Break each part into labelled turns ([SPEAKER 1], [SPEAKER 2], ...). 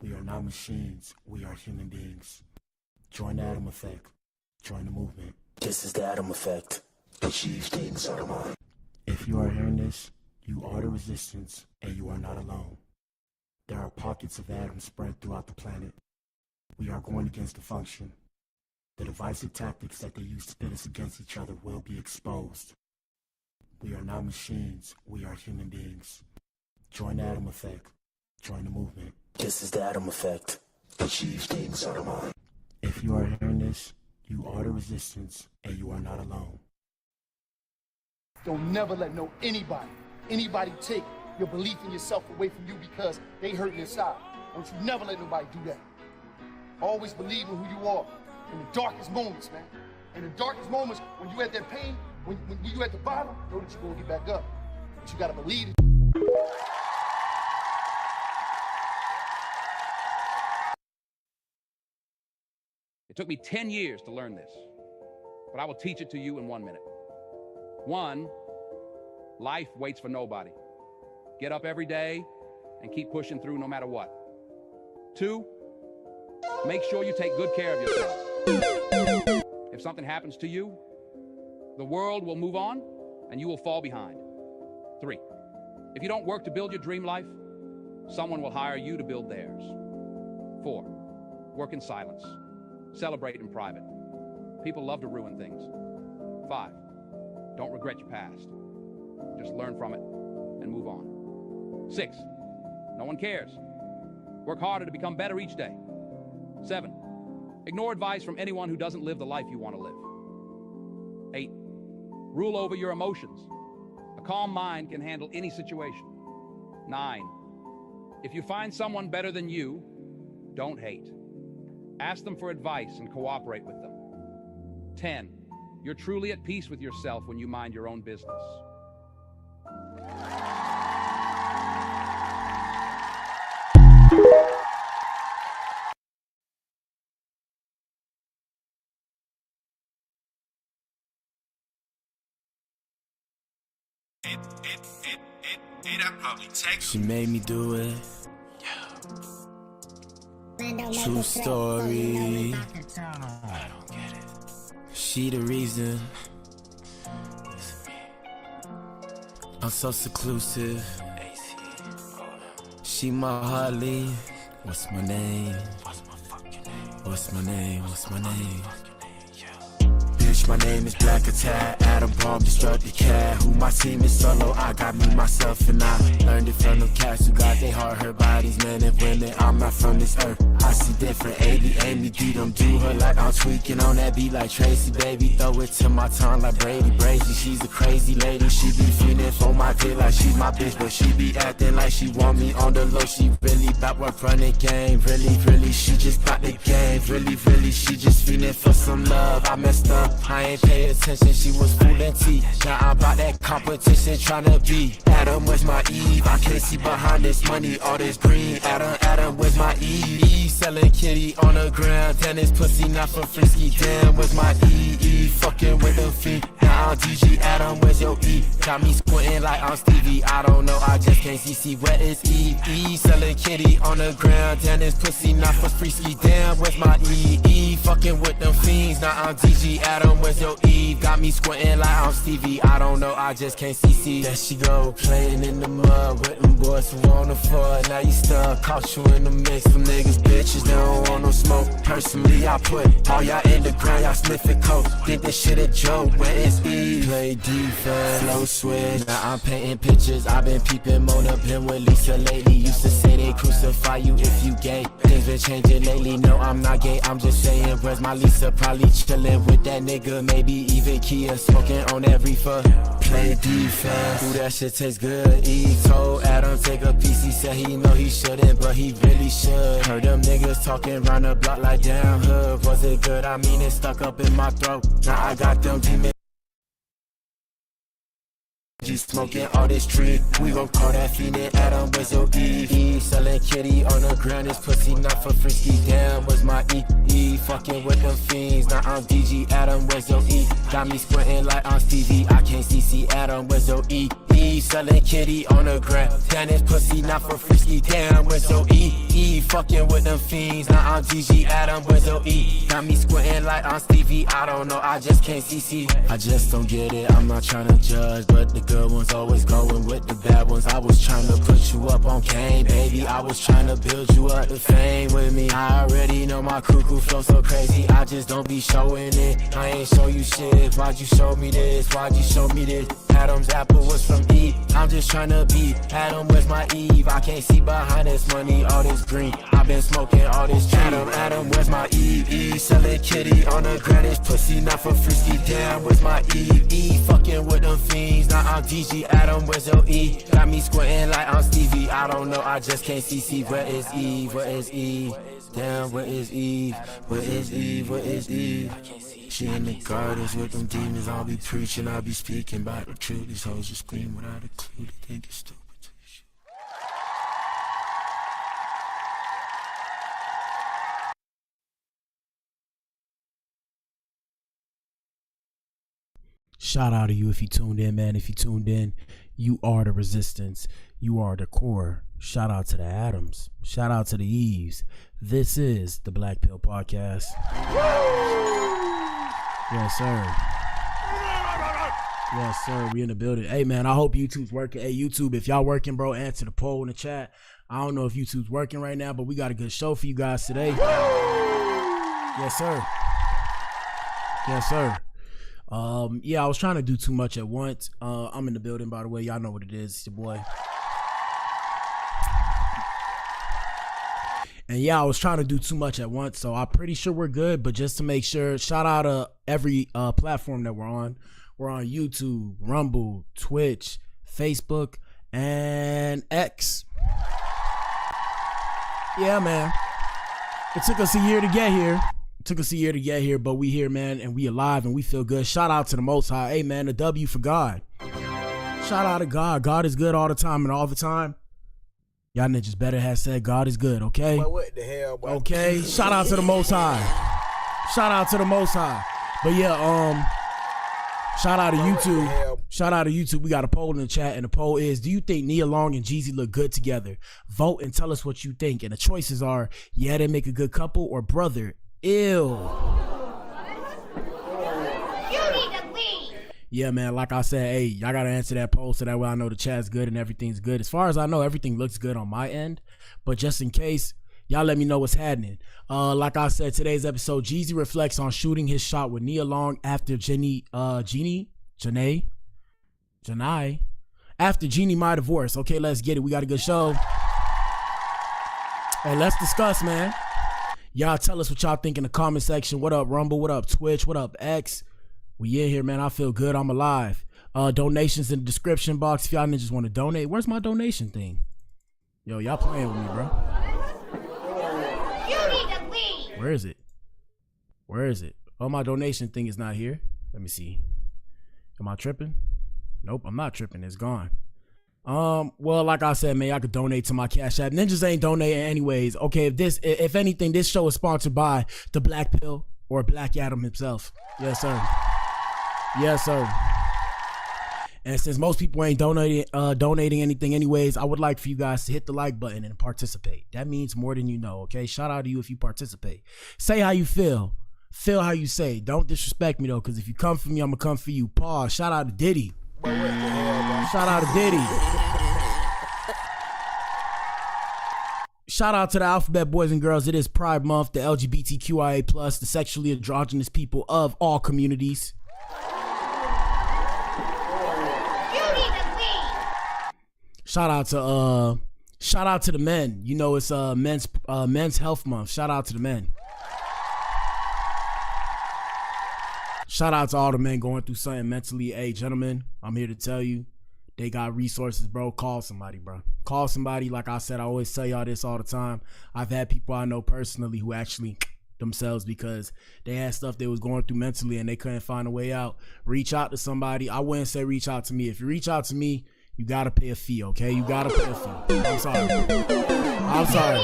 [SPEAKER 1] We are not machines, we are human beings. Join the Atom Effect. Join the movement.
[SPEAKER 2] This is the Atom Effect. Achieve things out of mind.
[SPEAKER 1] If you are hearing this, you are the resistance, and you are not alone. There are pockets of atoms spread throughout the planet. We are going against the function. The divisive tactics that they use to pit us against each other will be exposed. We are not machines, we are human beings. Join the Atom Effect. Join the movement.
[SPEAKER 2] This is the Atom Effect. Achieve things out of mind.
[SPEAKER 1] If you are hearing this, you are the resistance, and you are not alone.
[SPEAKER 3] Don't never let anybody take your belief in yourself away from you because they hurting inside. Don't you never let nobody do that. Always believe in who you are in the darkest moments, man. In the darkest moments, when you at that pain, when you at the bottom, know that you're gonna get back up. But you gotta believe it.
[SPEAKER 4] It took me 10 years to learn this, but I will teach it to you in 1 minute. 1, life waits for nobody. Get up every day and keep pushing through no matter what. 2, make sure you take good care of yourself. If something happens to you, the world will move on and you will fall behind. 3, if you don't work to build your dream life, someone will hire you to build theirs. 4, work in silence. Celebrate in private. People love to ruin things. 5, don't regret your past. Just learn from it and move on. 6, no one cares. Work harder to become better each day. 7, ignore advice from anyone who doesn't live the life you want to live. 8, rule over your emotions. A calm mind can handle any situation. 9, if you find someone better than you, don't hate. Ask them for advice and cooperate with them. 10, you're truly at peace with yourself when you mind your own business.
[SPEAKER 5] That probably takes.
[SPEAKER 6] She made me do it. True story. I don't get it. She the reason. I'm so seclusive. She my Harley. What's my name? What's my name? What's my name? Bitch, my name is Blac Attack. Adam Bomb, destructive cat. Who my team is solo. I got me, myself, and I learned it from them cats who got their heart hurt by these men and women. I'm not from this earth. I see different. Amy, D them do her like I'm tweaking on that beat like Tracy, baby. Throw it to my tongue like Brady Brazy. She's a crazy lady. She be feeling for my dick like she's my bitch, but she be acting like she want me on the low. She really bout work running game. Really, she just got the game. Really, she just feeling for some love. I messed up. I ain't pay attention. She was fooling T. Now I'm about that competition, tryna be Adam. Where's my Eve? I can't see behind this money, all this green. Adam, where's my Eve? Selling kitty on the ground. Damn, this pussy not from Frisky. Damn, where's my E? Fucking with them feet. Now I'm DG Adam, where's your E? Got me squinting like I'm Stevie. I don't know, I just can't see. Where is E? Selling kitty on the ground. Damn, this pussy not from Frisky. Damn, where's my E? Fucking with them fiends. Now I'm DG Adam, where's your E? Got me squinting like I'm Stevie. I don't know, I just can't see. There she go, playing in the mud with them boys who wanna fuck. Now you stuck, caught you in the mix. Some niggas bitches, they don't want no smoke. Personally, I put all y'all in the ground, y'all sniffing coke. Think this shit a joke, where is E? Play defense, slow switch. Now I'm painting pictures, I've been peeping Mona, been with Lisa lately. Used to say they crucify you if you gay. Things been changing lately, no I'm not gay, I'm just saying. Where's my Lisa? Probably chillin' with that nigga, maybe even Kia. Smoking on that reefer, play defense. Ooh, that shit tastes good. E told Adam take a piece, he said he know he shouldn't, but he really should. Heard them niggas talking round the block like damn hood. Was it good? I mean it stuck up in my throat. Now I got them demons. Smoking all this tree, we gon' call that fiendin' Adam, where's your E? Selling kitty on the ground, this pussy not for Frisky. Damn, where's my E? Fucking with them fiends, now I'm DG Adam, where's your E? Got me squinting like I'm Stevie, I can't see Adam, where's your E? Selling kitty on the ground, damn, this pussy not for Frisky. Damn, where's your E? fucking with them fiends. Now I'm DG Adam with no E. Got me squinting like I'm Stevie. I don't know, I just can't see. I just don't get it, I'm not trying to judge, but the good ones always going with the bad ones. I was trying to put you up on game, baby. I was trying to build you up to fame with me. I already know my cuckoo flow so crazy, I just don't be showing it. I ain't show you shit, why'd you show me this? Why'd you show me this? Adam's apple was from Eve. I'm just trying to be Adam, where's my Eve? I can't see behind this money, all this green. I've been smoking all this tree. Adam, where's my Eve? Eve, selling kitty on the granite pussy, not for frisky. Damn, where's my Eve? Eve, fucking with them fiends. Now I'm DG Adam, where's your E? Got me squinting like I'm Stevie. I don't know, I just can't see. Where is Eve? Where is Eve? Damn, where is Eve? Where is Eve? Where is Eve? She in the gardens with them demons. I'll be preaching, I'll be speaking about the truth. These hoes just scream without a clue. They think it's stupid.
[SPEAKER 7] Shout out to you if you tuned in, man. If you tuned in, you are the resistance. You are the core. Shout out to the Adams. Shout out to the Eves. This is the Black Pill Podcast. Yes, sir. Yes, sir. We in the building. Hey, man, I hope YouTube's working. Hey, YouTube, if y'all working, bro, answer the poll in the chat. I don't know if YouTube's working right now, but we got a good show for you guys today. Yes, sir. Yes, sir. Yeah, I was trying to do too much at once. I'm in the building, by the way. Y'all know what it is. It's your boy. And yeah, I was trying to do too much at once, so I'm pretty sure we're good. But just to make sure, shout out to every platform that we're on. We're on YouTube, Rumble, Twitch, Facebook, and X. Yeah, man. It took us a year to get here. But we here, man, and we alive, and we feel good. Shout out to the Most High. Hey, man, a W for God. Shout out to God. God is good all the time, and all the time, y'all niggas better have said God is good, okay?
[SPEAKER 8] But what the hell, boy?
[SPEAKER 7] Okay, shout out to the Most High. Shout out to the Most High. But yeah, shout out to YouTube. Shout out to YouTube. We got a poll in the chat, and the poll is, do you think Nia Long and Jeezy look good together? Vote and tell us what you think. And the choices are, yeah, they make a good couple, or brother, ew. Yeah, man, like I said, hey, y'all gotta answer that poll so that way I know the chat's good and everything's good. As far as I know, everything looks good on my end, but just in case, y'all let me know what's happening. Like I said, today's episode, Jeezy reflects on shooting his shot with Nia Long after Jeannie Mai Divorce. Okay, let's get it. We got a good show. Hey, let's discuss, man. Y'all tell us what y'all think in the comment section. What up, Rumble? What up, Twitch? What up, X? We in here, man. I feel good. I'm alive. Donations in the description box if y'all niggas want to donate. Where's my donation thing? Yo, y'all playing with me, bro. Where is it? Where is it? Oh, my donation thing is not here. Let me see. Am I tripping? Nope, I'm not tripping. It's gone. Well, like I said, man, y'all could donate to my Cash App. Ninjas ain't donating anyways. Okay, if anything, this show is sponsored by the Black Pill or Black Adam himself. Yes, sir. Yes, sir. And since most people ain't donating anything anyways, I would like for you guys to hit the like button and participate. That means more than you know, okay? Shout out to you if you participate. Say how you feel. Feel how you say. Don't disrespect me, though, because if you come for me, I'm going to come for you. Pause. Shout out to Diddy. Shout out to Diddy. Shout out to the Alphabet Boys and Girls. It is Pride Month, the LGBTQIA+, the sexually androgynous people of all communities. Shout out to the men. You know it's men's health month. Shout out to the men. Shout out to all the men going through something mentally. Hey, gentlemen, I'm here to tell you, they got resources, bro. Call somebody, bro. Call somebody. Like I said, I always tell y'all this all the time. I've had people I know personally who actually themselves because they had stuff they was going through mentally and they couldn't find a way out. Reach out to somebody. I wouldn't say reach out to me. If you reach out to me, you gotta pay a fee, okay? You gotta pay a fee. I'm sorry.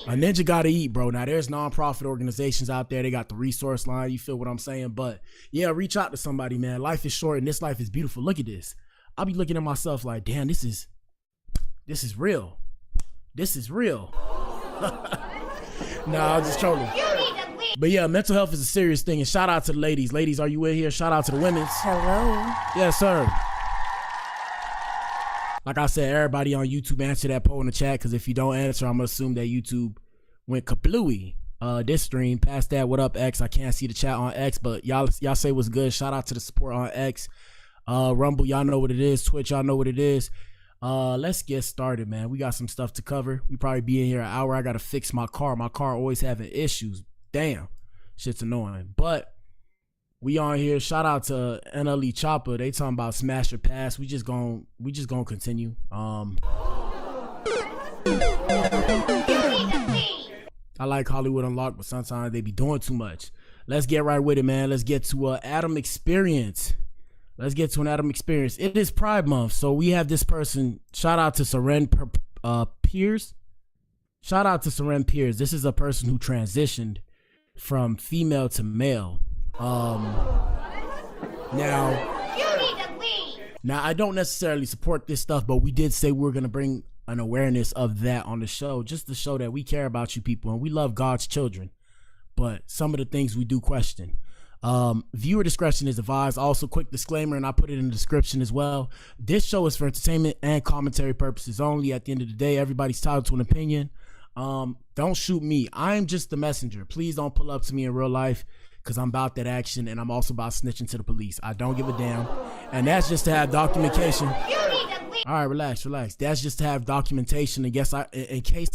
[SPEAKER 7] A ninja gotta eat, bro. Now, there's non-profit organizations out there. They got the resource line. You feel what I'm saying? But, yeah, reach out to somebody, man. Life is short, and this life is beautiful. Look at this. I'll be looking at myself like, damn, this is real. This is real. Nah, I'm just trolling. But yeah, mental health is a serious thing. And shout out to the ladies. Ladies, are you in here? Shout out to the women's.
[SPEAKER 8] Hello.
[SPEAKER 7] Yes, sir. Like I said, everybody on YouTube answer that poll in the chat, because if you don't answer, I'm gonna assume that YouTube went kablooey. This stream. Past that, what up, X? I can't see the chat on X, but y'all say what's good. Shout out to the support on X. Rumble, y'all know what it is. Twitch, y'all know what it is. Let's get started, man. We got some stuff to cover. We probably be in here an hour. I gotta fix my car. My car always having issues. Damn, shit's annoying. But we on here. Shout out to NLE Chopper. They talking about smash or pass. We just gonna continue. I like Hollywood Unlocked, but sometimes they be doing too much. Let's get right with it, man. Let's get to Adam Experience. Let's get to an Adam Experience. It is Pride Month, so we have this person. Shout out to Seren Pierce. Shout out to Seren Pierce. This is a person who transitioned from female to male. Now I don't necessarily support this stuff, but we did say we're gonna bring an awareness of that on the show, just to show that we care about you people and we love God's children. But some of the things we do question. Viewer discretion is advised. Also, quick disclaimer, and I put it in the description as well. This show is for entertainment and commentary purposes only. At the end of the day, everybody's entitled to an opinion. Don't shoot me. I'm just the messenger. Please don't pull up to me in real life, because I'm about that action, and I'm also about snitching to the police. I don't give a damn. And that's just to have documentation. All right, relax. That's just to have documentation in case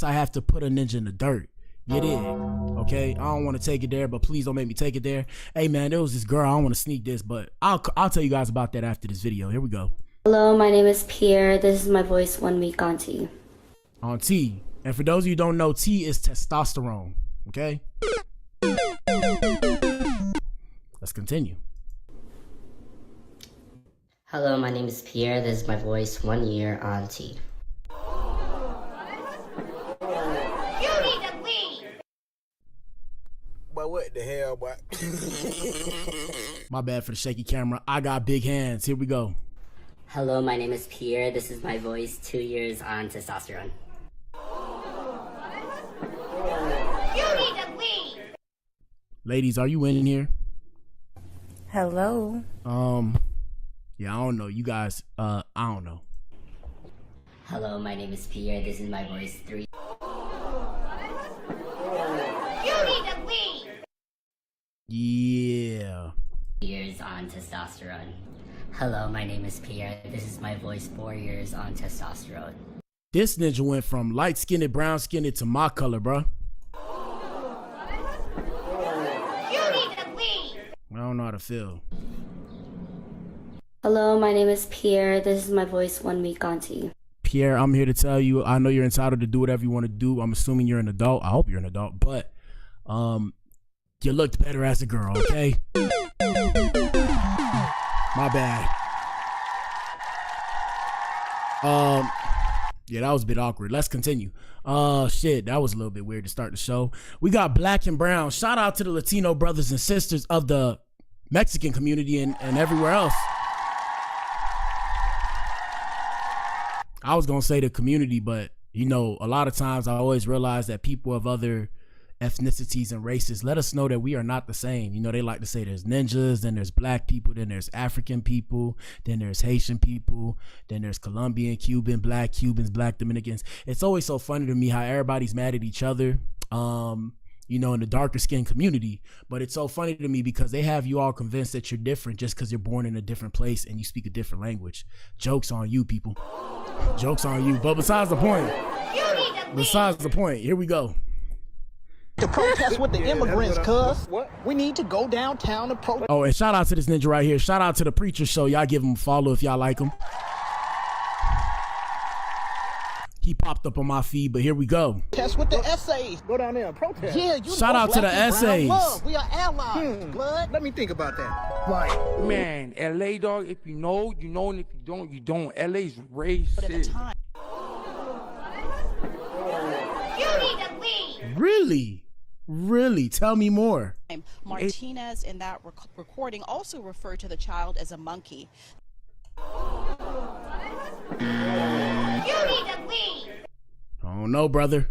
[SPEAKER 7] I have to put a ninja in the dirt. You dig? Okay, I don't want to take it there, but please don't make me take it there. Hey man, there was this girl. I don't want to sneak this, but I'll tell you guys about that after this video. Here we go.
[SPEAKER 8] Hello, my name is Pierre. This is my voice 1 week on T.
[SPEAKER 7] On T. And for those of you who don't know, T is testosterone. Okay? Let's continue.
[SPEAKER 9] Hello, my name is Pierre. This is my voice 1 year on T.
[SPEAKER 10] But what the hell, boy?
[SPEAKER 7] My bad for the shaky camera. I got big hands. Here we go.
[SPEAKER 9] Hello, my name is Pierre. This is my voice 2 years on testosterone.
[SPEAKER 7] Ladies, are you in here?
[SPEAKER 8] Hello.
[SPEAKER 7] Yeah, I don't know. You guys, I don't know.
[SPEAKER 9] Hello, my name is Pierre. This is my voice 3.
[SPEAKER 7] Yeah.
[SPEAKER 9] Years on testosterone. Hello, my name is Pierre. This is my voice 4 years on testosterone.
[SPEAKER 7] This ninja went from light-skinned, brown-skinned to my color, bro. I don't know how to feel.
[SPEAKER 8] Hello, my name is Pierre. This is my voice 1 week on T.
[SPEAKER 7] Pierre, I'm here to tell you, I know you're entitled to do whatever you want to do. I'm assuming you're an adult. I hope you're an adult, but you looked better as a girl, okay? My bad. Yeah, that was a bit awkward. Let's continue. Shit, that was a little bit weird to start the show. We got Black and Brown. Shout out to the Latino brothers and sisters of the Mexican community and everywhere else. I was gonna say the community, but you know, a lot of times I always realize that people of other ethnicities and races let us know that we are not the same. You know, they like to say there's ninjas, then there's black people, then there's African people, then there's Haitian people, then there's Colombian, Cuban, black Cubans, black Dominicans. It's always so funny to me how everybody's mad at each other, you know, in the darker skinned community. But it's so funny to me because they have you all convinced that you're different just because you're born in a different place and you speak a different language. Joke's on you, people. Joke's on you. But besides the point, here we go.
[SPEAKER 11] To protest with the immigrants, cuz. We need to go downtown to protest.
[SPEAKER 7] Oh, and shout out to this ninja right here. Shout out to the Preacher Show. Y'all give him a follow if y'all like him. He popped up on my feed, but here we go.
[SPEAKER 11] Protest with the essays.
[SPEAKER 10] Go down there and protest.
[SPEAKER 11] Yeah, you
[SPEAKER 7] shout out to the essays.
[SPEAKER 11] Love. We are allies, blood. Let me think about that.
[SPEAKER 10] Right.
[SPEAKER 12] Man, LA, dog, if you know, you know, and if you don't, you don't. LA's racist.
[SPEAKER 7] Really? Really? Tell me more.
[SPEAKER 13] Martinez in that recording also referred to the child as a monkey.
[SPEAKER 7] I don't know, brother.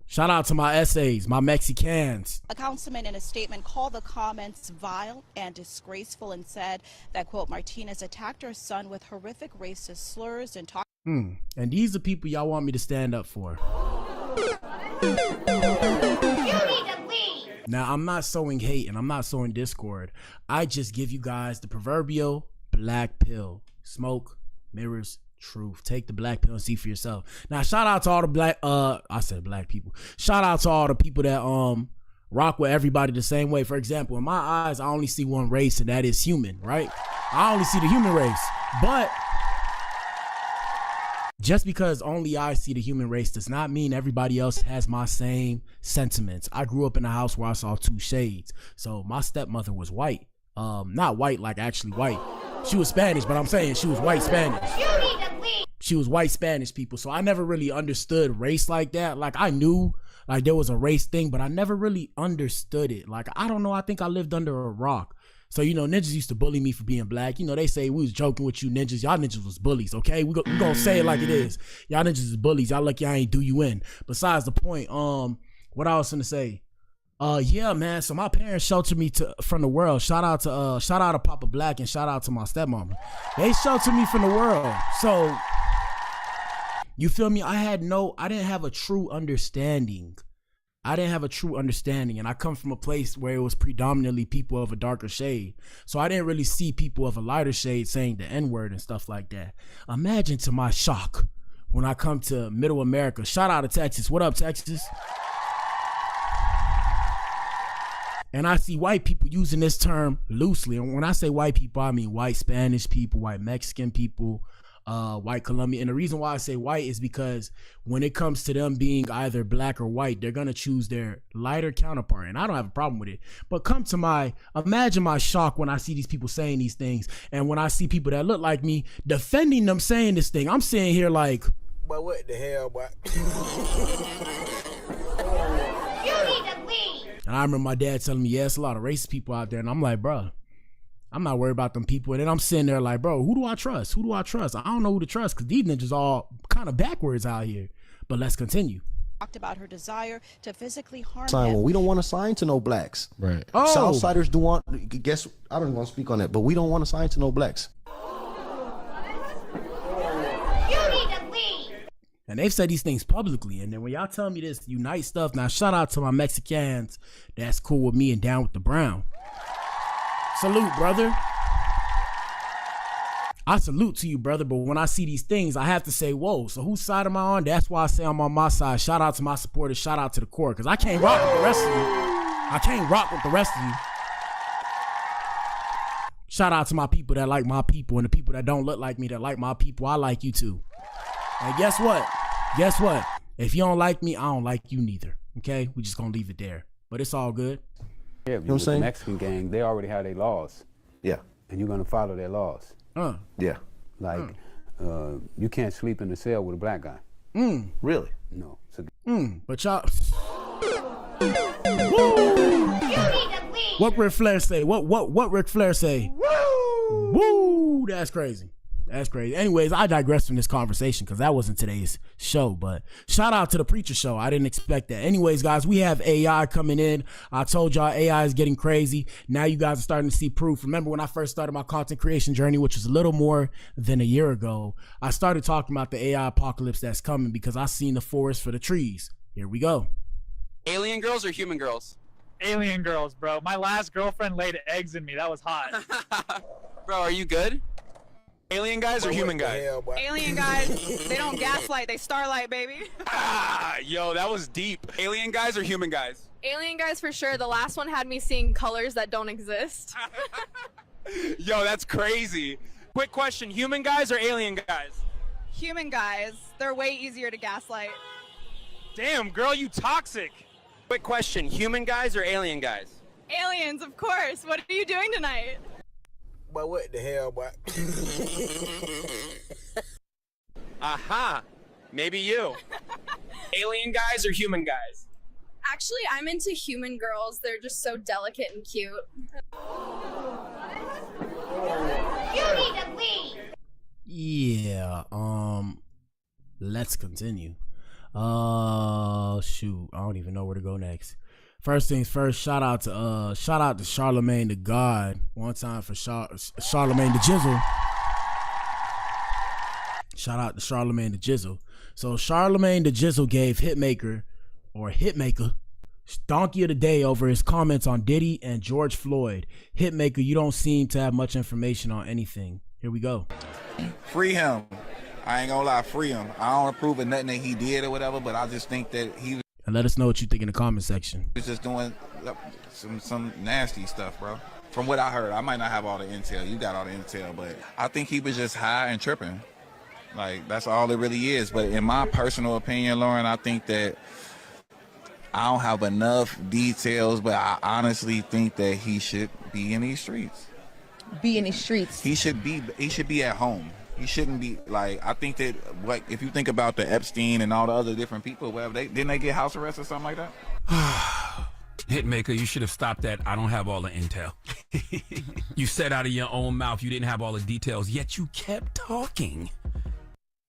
[SPEAKER 7] Shout out to my essays, my Mexicans.
[SPEAKER 13] A councilman in a statement called the comments vile and disgraceful and said that, quote, Martinez attacked her son with horrific racist slurs and talked.
[SPEAKER 7] And these are people y'all want me to stand up for. Now, I'm not sowing hate and I'm not sowing discord. I just give you guys the proverbial black pill. Smoke, mirrors, truth. Take the black pill and see for yourself. Now, shout out to all the black people. Shout out to all the people that rock with everybody the same way. For example, in my eyes, I only see one race, and that is human, right? I only see the human race. But just because only I see the human race does not mean everybody else has my same sentiments. I grew up in a house where I saw two shades. So my stepmother was white. Not white like actually white. She was Spanish, but I'm saying she was white Spanish. She was white Spanish people. So I never really understood race like that. Like I knew like there was a race thing, but I never really understood it. Like, I don't know. I think I lived under a rock. So, you know, ninjas used to bully me for being black. You know, they say we was joking with you ninjas. Y'all ninjas was bullies, okay? We gonna say it like it is. Y'all ninjas is bullies. Y'all lucky I ain't do you in. Besides the point, what I was gonna say. Yeah, man. So my parents sheltered me from the world. Shout out to Papa Black and shout out to my stepmama. They sheltered me from the world. So you feel me? I didn't have a true understanding. And I come from a place where it was predominantly people of a darker shade. So I didn't really see people of a lighter shade saying the N-word and stuff like that. Imagine to my shock when I come to middle America. Shout out to Texas. What up, Texas? And I see white people using this term loosely. And when I say white people, I mean white Spanish people, white Mexican people, white Colombian. And the reason why I say white is because when it comes to them being either black or white, they're going to choose their lighter counterpart. And I don't have a problem with it. But imagine my shock when I see these people saying these things. And when I see people that look like me defending them saying this thing, I'm sitting here like,
[SPEAKER 10] but what the hell, boy?
[SPEAKER 7] And I remember my dad telling me, yeah, it's a lot of racist people out there. And I'm like, bro, I'm not worried about them people. And then I'm sitting there like, bro, who do I trust? I don't know who to trust because these ninjas all kind of backwards out here. But let's continue.
[SPEAKER 13] Talked about her desire to physically harm
[SPEAKER 14] Sign,
[SPEAKER 13] him.
[SPEAKER 14] we don't want to sign to no blacks.
[SPEAKER 7] Right.
[SPEAKER 14] Southsiders do want, guess, I don't want to speak on that, but we don't want to sign to no blacks.
[SPEAKER 7] And they've said these things publicly. And then when y'all tell me this unite stuff, now shout out to my Mexicans that's cool with me and down with the brown. Salute, brother. I salute to you, brother. But when I see these things, I have to say, whoa, so whose side am I on? That's why I say I'm on my side. Shout out to my supporters. Shout out to the core. Because I can't rock with the rest of you. Shout out to my people that like my people and the people that don't look like me that like my people. I like you too. And guess what? If you don't like me, I don't like you neither. Okay? We just gonna leave it there. But it's all good.
[SPEAKER 15] Yeah, if you was a Mexican gang, they already have their laws.
[SPEAKER 14] Yeah.
[SPEAKER 15] And you're gonna follow their laws.
[SPEAKER 14] Yeah.
[SPEAKER 15] Like, you can't sleep in the cell with a black guy.
[SPEAKER 14] Really?
[SPEAKER 15] No.
[SPEAKER 7] But y'all. What Ric Flair say? What Ric Flair say? Woo! That's crazy. Anyways, I digress from this conversation because that wasn't today's show, but shout out to the Preacher Show. I didn't expect that. Anyways, guys, we have AI coming in. I told y'all AI is getting crazy. Now you guys are starting to see proof. Remember when I first started my content creation journey, which was a little more than a year ago, I started talking about the AI apocalypse that's coming because I seen the forest for the trees. Here we go.
[SPEAKER 16] Alien girls or human girls?
[SPEAKER 17] Alien girls, bro. My last girlfriend laid eggs in me. That was hot.
[SPEAKER 16] Bro, are you good? Alien guys or human guys?
[SPEAKER 18] Alien guys, they don't gaslight, they starlight, baby.
[SPEAKER 16] Yo, that was deep. Alien guys or human guys?
[SPEAKER 18] Alien guys for sure. The last one had me seeing colors that don't exist.
[SPEAKER 16] Yo, that's crazy. Quick question, human guys or alien guys?
[SPEAKER 18] Human guys, they're way easier to gaslight.
[SPEAKER 16] Damn, girl, you toxic. Quick question, human guys or alien guys?
[SPEAKER 18] Aliens, of course. What are you doing tonight?
[SPEAKER 10] But what the hell, boy?
[SPEAKER 16] Aha, maybe you. Alien guys or human guys?
[SPEAKER 18] Actually, I'm into human girls. They're just so delicate and cute.
[SPEAKER 19] You need to leave.
[SPEAKER 7] Yeah, let's continue. Shoot, I don't even know where to go next. First things first, shout out to Charlemagne the God. One time for Charlemagne the Jizzle. Shout out to Charlemagne the Jizzle. So Charlemagne the Jizzle gave Hitmaker Donkey of the Day over his comments on Diddy and George Floyd. Hitmaker, you don't seem to have much information on anything. Here we go.
[SPEAKER 20] Free him. I ain't gonna lie, free him. I don't approve of nothing that he did or whatever, but I just think that he
[SPEAKER 7] And let us know what you think in the comment section.
[SPEAKER 20] was just doing some nasty stuff, bro. From what I heard, I might not have all the intel. You got all the intel, but I think he was just high and tripping. Like, that's all it really is. But in my personal opinion, Lauren, I think that I don't have enough details, but I honestly think that he should be in these streets.
[SPEAKER 21] Be in the streets.
[SPEAKER 20] He should be at home. He shouldn't be like. I think that if you think about the Epstein and all the other different people, whatever, didn't they get house arrest or something like that?
[SPEAKER 22] Hitmaker, you should have stopped that. I don't have all the intel. You said out of your own mouth you didn't have all the details, yet you kept talking.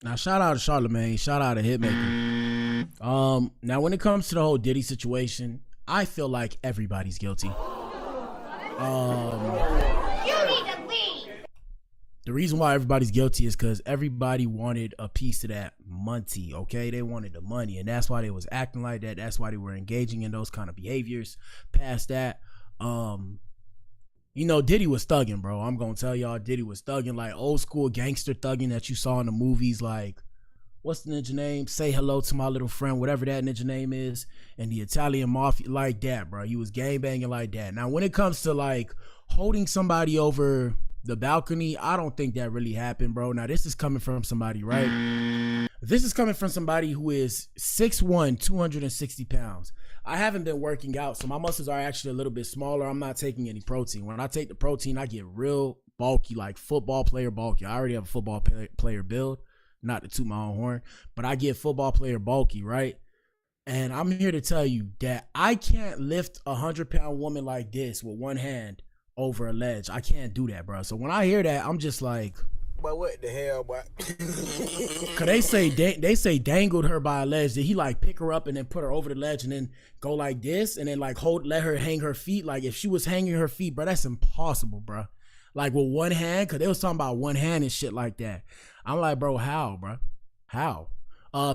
[SPEAKER 7] Now, shout out to Charlemagne. Shout out to Hitmaker. Now, when it comes to the whole Diddy situation, I feel like everybody's guilty. The reason why everybody's guilty is because everybody wanted a piece of that money, okay? They wanted the money, and that's why they was acting like that. That's why they were engaging in those kind of behaviors. Past that, Diddy was thugging, bro. I'm gonna tell y'all, Diddy was thugging, like old school gangster thugging that you saw in the movies, like, what's the ninja name? Say hello to my little friend, whatever that ninja name is, and the Italian mafia, like that, bro. He was gangbanging like that. Now, when it comes to, like, holding somebody over the balcony, I don't think that really happened, bro. Now, this is coming from somebody, right? This is coming from somebody who is 6'1", 260 pounds. I haven't been working out, so my muscles are actually a little bit smaller. I'm not taking any protein. When I take the protein, I get real bulky, like football player bulky. I already have a football player build, not to toot my own horn, but I get football player bulky, right? And I'm here to tell you that I can't lift a 100-pound woman like this with one hand over a ledge. I can't do that, bro. So when I hear that, I'm just like,
[SPEAKER 10] but what the hell, boy?
[SPEAKER 7] Cause they say dangled her by a ledge. Did he like pick her up and then put her over the ledge and then go like this and then like let her hang her feet? Like if she was hanging her feet, bro, that's impossible, bro. Like with one hand, cause they was talking about one hand and shit like that. I'm like, bro, how, bro? How?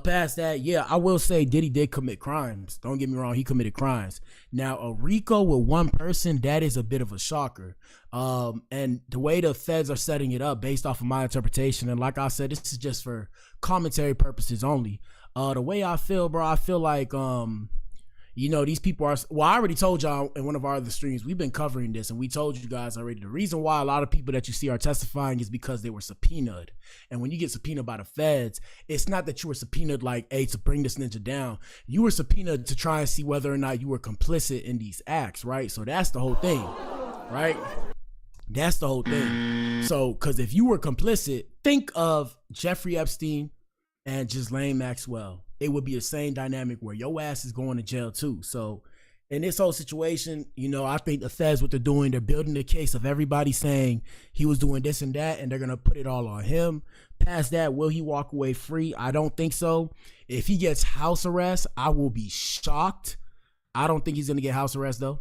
[SPEAKER 7] Past that, yeah, I will say Diddy did commit crimes. Don't get me wrong, he committed crimes. Now, a RICO with one person, that is a bit of a shocker. And the way the feds are setting it up based off of my interpretation, and like I said, this is just for commentary purposes only. The way I feel, bro, I feel like, these people are, well, I already told y'all in one of our other streams, we've been covering this and we told you guys already, the reason why a lot of people that you see are testifying is because they were subpoenaed. And when you get subpoenaed by the feds, it's not that you were subpoenaed like, hey, to bring this ninja down. You were subpoenaed to try and see whether or not you were complicit in these acts, right? So that's the whole thing, right? That's the whole thing. So, because if you were complicit, think of Jeffrey Epstein and Ghislaine Maxwell. It would be the same dynamic where your ass is going to jail too. So in this whole situation, I think the feds, what they're doing, they're building the case of everybody saying he was doing this and that, and they're going to put it all on him. Past that, will he walk away free? I don't think so. If he gets house arrest, I will be shocked. I don't think he's going to get house arrest though.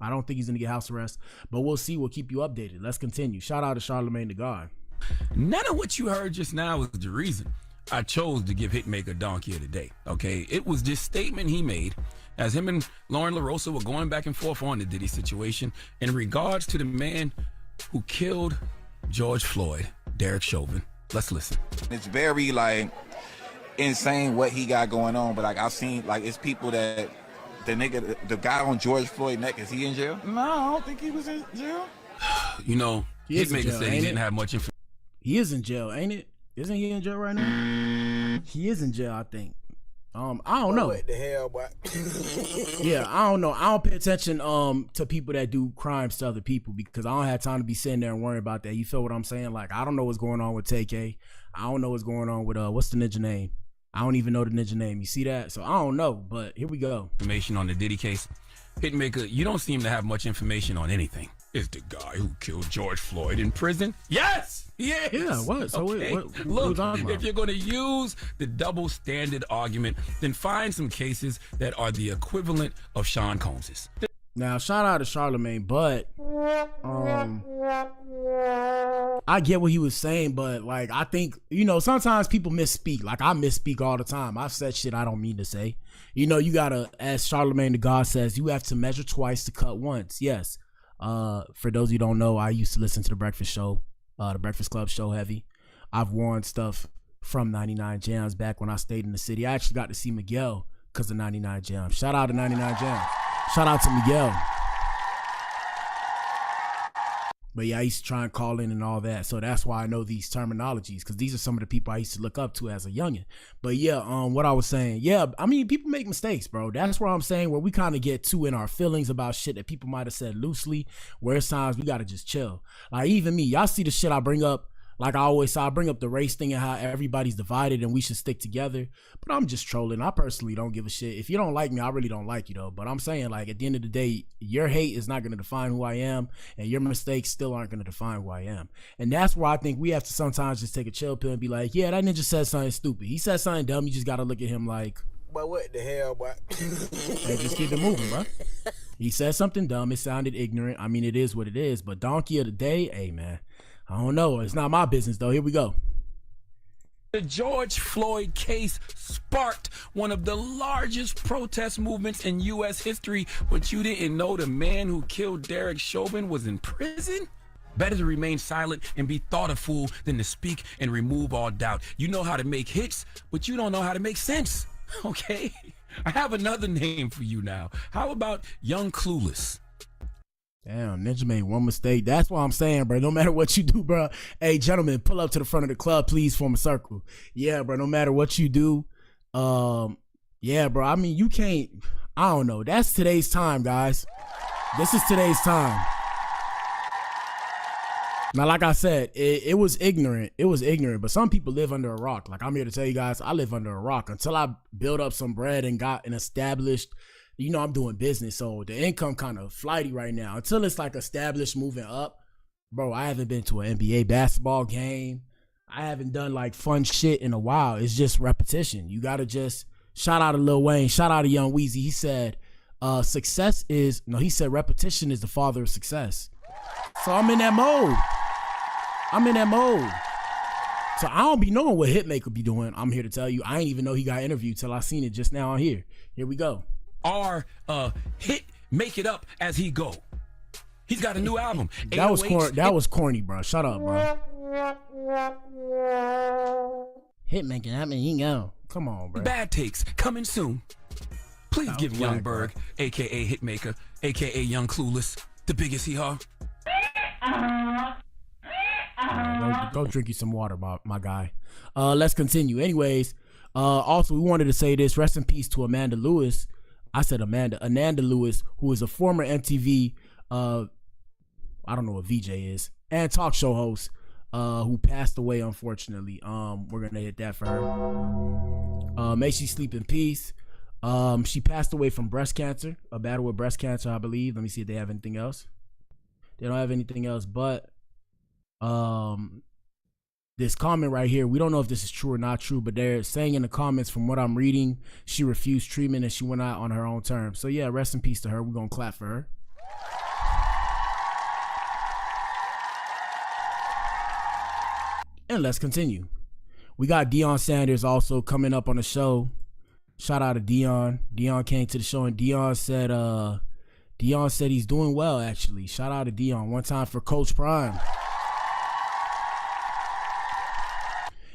[SPEAKER 7] I don't think he's going to get house arrest, but we'll see. We'll keep you updated. Let's continue. Shout out to Charlemagne the God.
[SPEAKER 22] None of what you heard just now was the reason I chose to give Hitmaker Donkey of the Day, okay? It was this statement he made as him and Lauren LaRosa were going back and forth on the Diddy situation in regards to the man who killed George Floyd, Derek Chauvin. Let's listen.
[SPEAKER 20] It's very, like, insane what he got going on, but, like, I've seen, like, it's people that the guy on George Floyd neck, is he in jail? No, I don't think he was in jail.
[SPEAKER 22] Hitmaker said he didn't have much information.
[SPEAKER 7] He is in jail, ain't it? Isn't he in jail right now? He is in jail, I think. I don't know.
[SPEAKER 10] What the hell, boy?
[SPEAKER 7] Yeah, I don't know. I don't pay attention to people that do crimes to other people because I don't have time to be sitting there and worrying about that. You feel what I'm saying? Like, I don't know what's going on with TK. I don't know what's going on with what's the ninja name? I don't even know the ninja name. You see that? So I don't know, but here we go.
[SPEAKER 22] Information on the Diddy case. Hitmaker, you don't seem to have much information on anything. is the guy who killed George Floyd in prison. Yes, he is.
[SPEAKER 7] Yeah, what? So
[SPEAKER 22] okay.
[SPEAKER 7] what are we
[SPEAKER 22] Look,
[SPEAKER 7] talking about?
[SPEAKER 22] if you're going to use the double standard argument, then find some cases that are the equivalent of Sean Combs's.
[SPEAKER 7] Now, shout out to Charlemagne, but I get what he was saying, but like I think, you know, sometimes people misspeak. Like I misspeak all the time. I've said shit I don't mean to say. You know, you gotta, as Charlemagne the God says, you have to measure twice to cut once. Yes. For those of you who don't know, I used to listen to the Breakfast Show, the Breakfast Club show heavy. I've worn stuff from 99 Jams back when I stayed in the city. I actually got to see Miguel because of 99 Jams. Shout out to 99 Jams. Shout out to Miguel. But yeah, I used to try and call in and all that. So that's why I know these terminologies, because these are some of the people I used to look up to as a youngin'. But yeah, what I was saying, yeah, I mean, people make mistakes, bro. That's where I'm saying where we kind of get too in our feelings about shit that people might have said loosely, where it's times we got to just chill. Like even me, y'all see the shit I bring up. Like I always say, I bring up the race thing and how everybody's divided and we should stick together. But I'm just trolling. I personally don't give a shit. If you don't like me, I really don't like you though. But I'm saying, like, at the end of the day, your hate is not going to define who I am, and your mistakes still aren't going to define who I am. And that's where I think we have to sometimes just take a chill pill and be like, yeah, that ninja said something stupid. He said something dumb. You just got to look at him like,
[SPEAKER 10] but what the hell, boy?
[SPEAKER 7] and just keep it moving, bro. He said something dumb. It sounded ignorant. I mean, it is what it is. But donkey of the day, hey, man. I don't know. It's not my business, though. Here we go.
[SPEAKER 22] The George Floyd case sparked one of the largest protest movements in U.S. history, but you didn't know the man who killed Derek Chauvin was in prison? Better to remain silent and be thought a fool than to speak and remove all doubt. You know how to make hits, but you don't know how to make sense. Okay? I have another name for you now. How about Young Clueless?
[SPEAKER 7] Damn, Ninja made one mistake. That's what I'm saying, bro. No matter what you do, bro. Hey, gentlemen, pull up to the front of the club, please. Form a circle. Yeah, bro. No matter what you do. Yeah, bro. I mean, you can't. I don't know. That's today's time, guys. This is today's time. Now, like I said, it was ignorant. It was ignorant, but some people live under a rock. Like I'm here to tell you guys, I live under a rock until I build up some bread and got an established. You know, I'm doing business, so the income kind of flighty right now. Until it's like established, moving up, bro, I haven't been to an NBA basketball game. I haven't done like fun shit in a while. It's just repetition. You gotta just shout out to Lil Wayne, shout out to Young Weezy. He said, he said repetition is the father of success. So I'm in that mode. So I don't be knowing what Hitmaker be doing. I'm here to tell you, I ain't even know he got interviewed till I seen it just now on here. Here we go.
[SPEAKER 22] Or hit Make It Up As He Go. He's got a new album.
[SPEAKER 7] That was corny, bro. Shut up, bro. Hit Make It Up As He Go. Come on, bro.
[SPEAKER 22] Bad Takes coming soon. Please give Young Berg, aka Hitmaker, aka Young Clueless, the biggest hee-haw.
[SPEAKER 7] Go drink you some water, my guy. Let's continue. Anyways, also we wanted to say this. Rest in peace to Amanda Lewis. I said Ananda Lewis, who is a former MTV, I don't know what VJ is, and talk show host, who passed away, unfortunately. We're going to hit that for her. May she sleep in peace. She passed away from breast cancer, a battle with breast cancer, I believe. Let me see if they have anything else. They don't have anything else, but this comment right here, we don't know if this is true or not true, but they're saying in the comments, from what I'm reading, she refused treatment and she went out on her own terms. So yeah, rest in peace to her. We're gonna clap for her. And let's continue. We got Deion Sanders also coming up on the show. Shout out to Deion. Deion came to the show and Deion said he's doing well, actually. Shout out to Deion. One time for Coach Prime.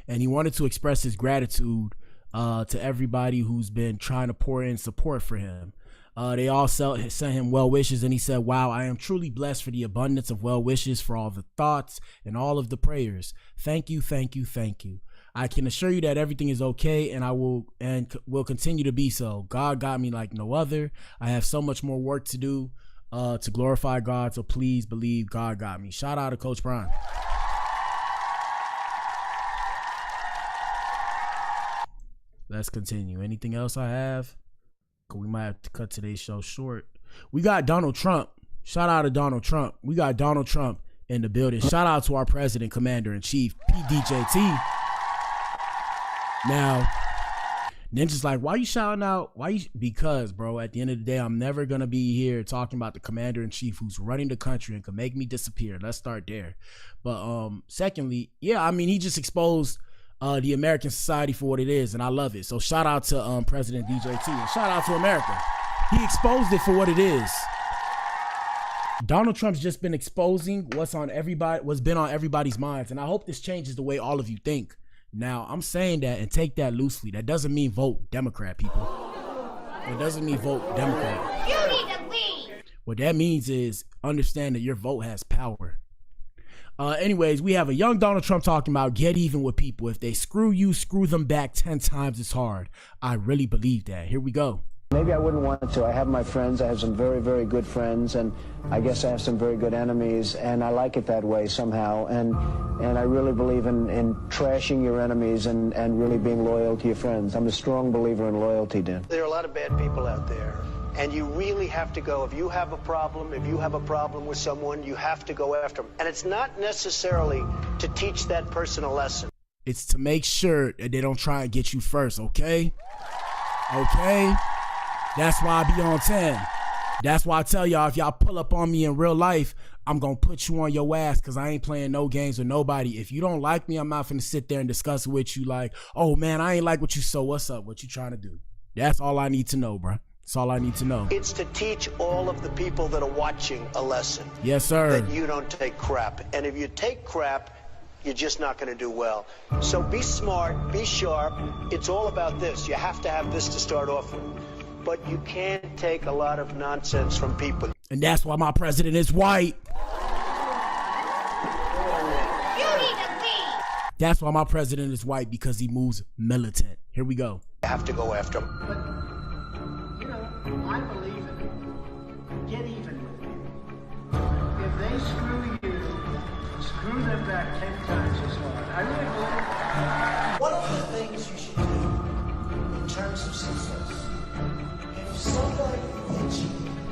[SPEAKER 7] And he wanted to express his gratitude to everybody who's been trying to pour in support for him. They all sent him well wishes, and he said, wow, I am truly blessed for the abundance of well wishes, for all the thoughts and all of the prayers. Thank you, thank you, thank you. I can assure you that everything is okay, and I will continue to be so. God got me like no other. I have so much more work to do to glorify God, so please believe God got me. Shout out to Coach Prime. Let's continue. Anything else I have? We might have to cut today's show short. We got Donald Trump. Shout out to Donald Trump. We got Donald Trump in the building. Shout out to our president, commander-in-chief, PDJT. Now, Ninja's like, why you shouting out? Because, bro, at the end of the day, I'm never going to be here talking about the commander-in-chief who's running the country and can make me disappear. Let's start there. But secondly, yeah, I mean, he just exposed the American society for what it is, and I love it. So shout out to President DJT, and shout out to America. He exposed it for what it is. Donald Trump's just been exposing what's been on everybody's minds, and I hope this changes the way all of you think. Now, I'm saying that, and take that loosely. That doesn't mean vote Democrat, people. It doesn't mean vote Democrat.
[SPEAKER 19] You need to leave.
[SPEAKER 7] What that means is understand that your vote has power. Anyways, we have a young Donald Trump talking about get even with people. If they screw you, screw them back 10 times as hard. I really believe that. Here we go.
[SPEAKER 1] Maybe I wouldn't want to. I have my friends. I have some very, very good friends, and I guess I have some very good enemies, and I like it that way somehow. And I really believe in trashing your enemies and really being loyal to your friends. I'm a strong believer in loyalty, Dan.
[SPEAKER 2] There are a lot of bad people out there, and you really have to go. If you have a problem with someone, you have to go after them. And it's not necessarily to teach that person a lesson.
[SPEAKER 7] It's to make sure that they don't try and get you first, okay? Okay? That's why I be on 10. That's why I tell y'all, if y'all pull up on me in real life, I'm going to put you on your ass because I ain't playing no games with nobody. If you don't like me, I'm not going to sit there and discuss it with you like, oh, man, I ain't like what you, so what's up? What you trying to do? That's all I need to know, bro. That's all I need to know.
[SPEAKER 2] It's to teach all of the people that are watching a lesson.
[SPEAKER 7] Yes, sir.
[SPEAKER 2] That you don't take crap. And if you take crap, you're just not going to do well. So be smart, be sharp. It's all about this. You have to have this to start off with. But you can't take a lot of nonsense from people.
[SPEAKER 7] And that's why my president is white.
[SPEAKER 19] You need to leave.
[SPEAKER 7] That's why my president is white, because he moves militant. Here we go.
[SPEAKER 2] You have to go after them.
[SPEAKER 11] But, you know, I believe in get even with people. If they screw you, screw them back 10 times as hard. I really believe. One of the things you should do in terms of success, if somebody hits you,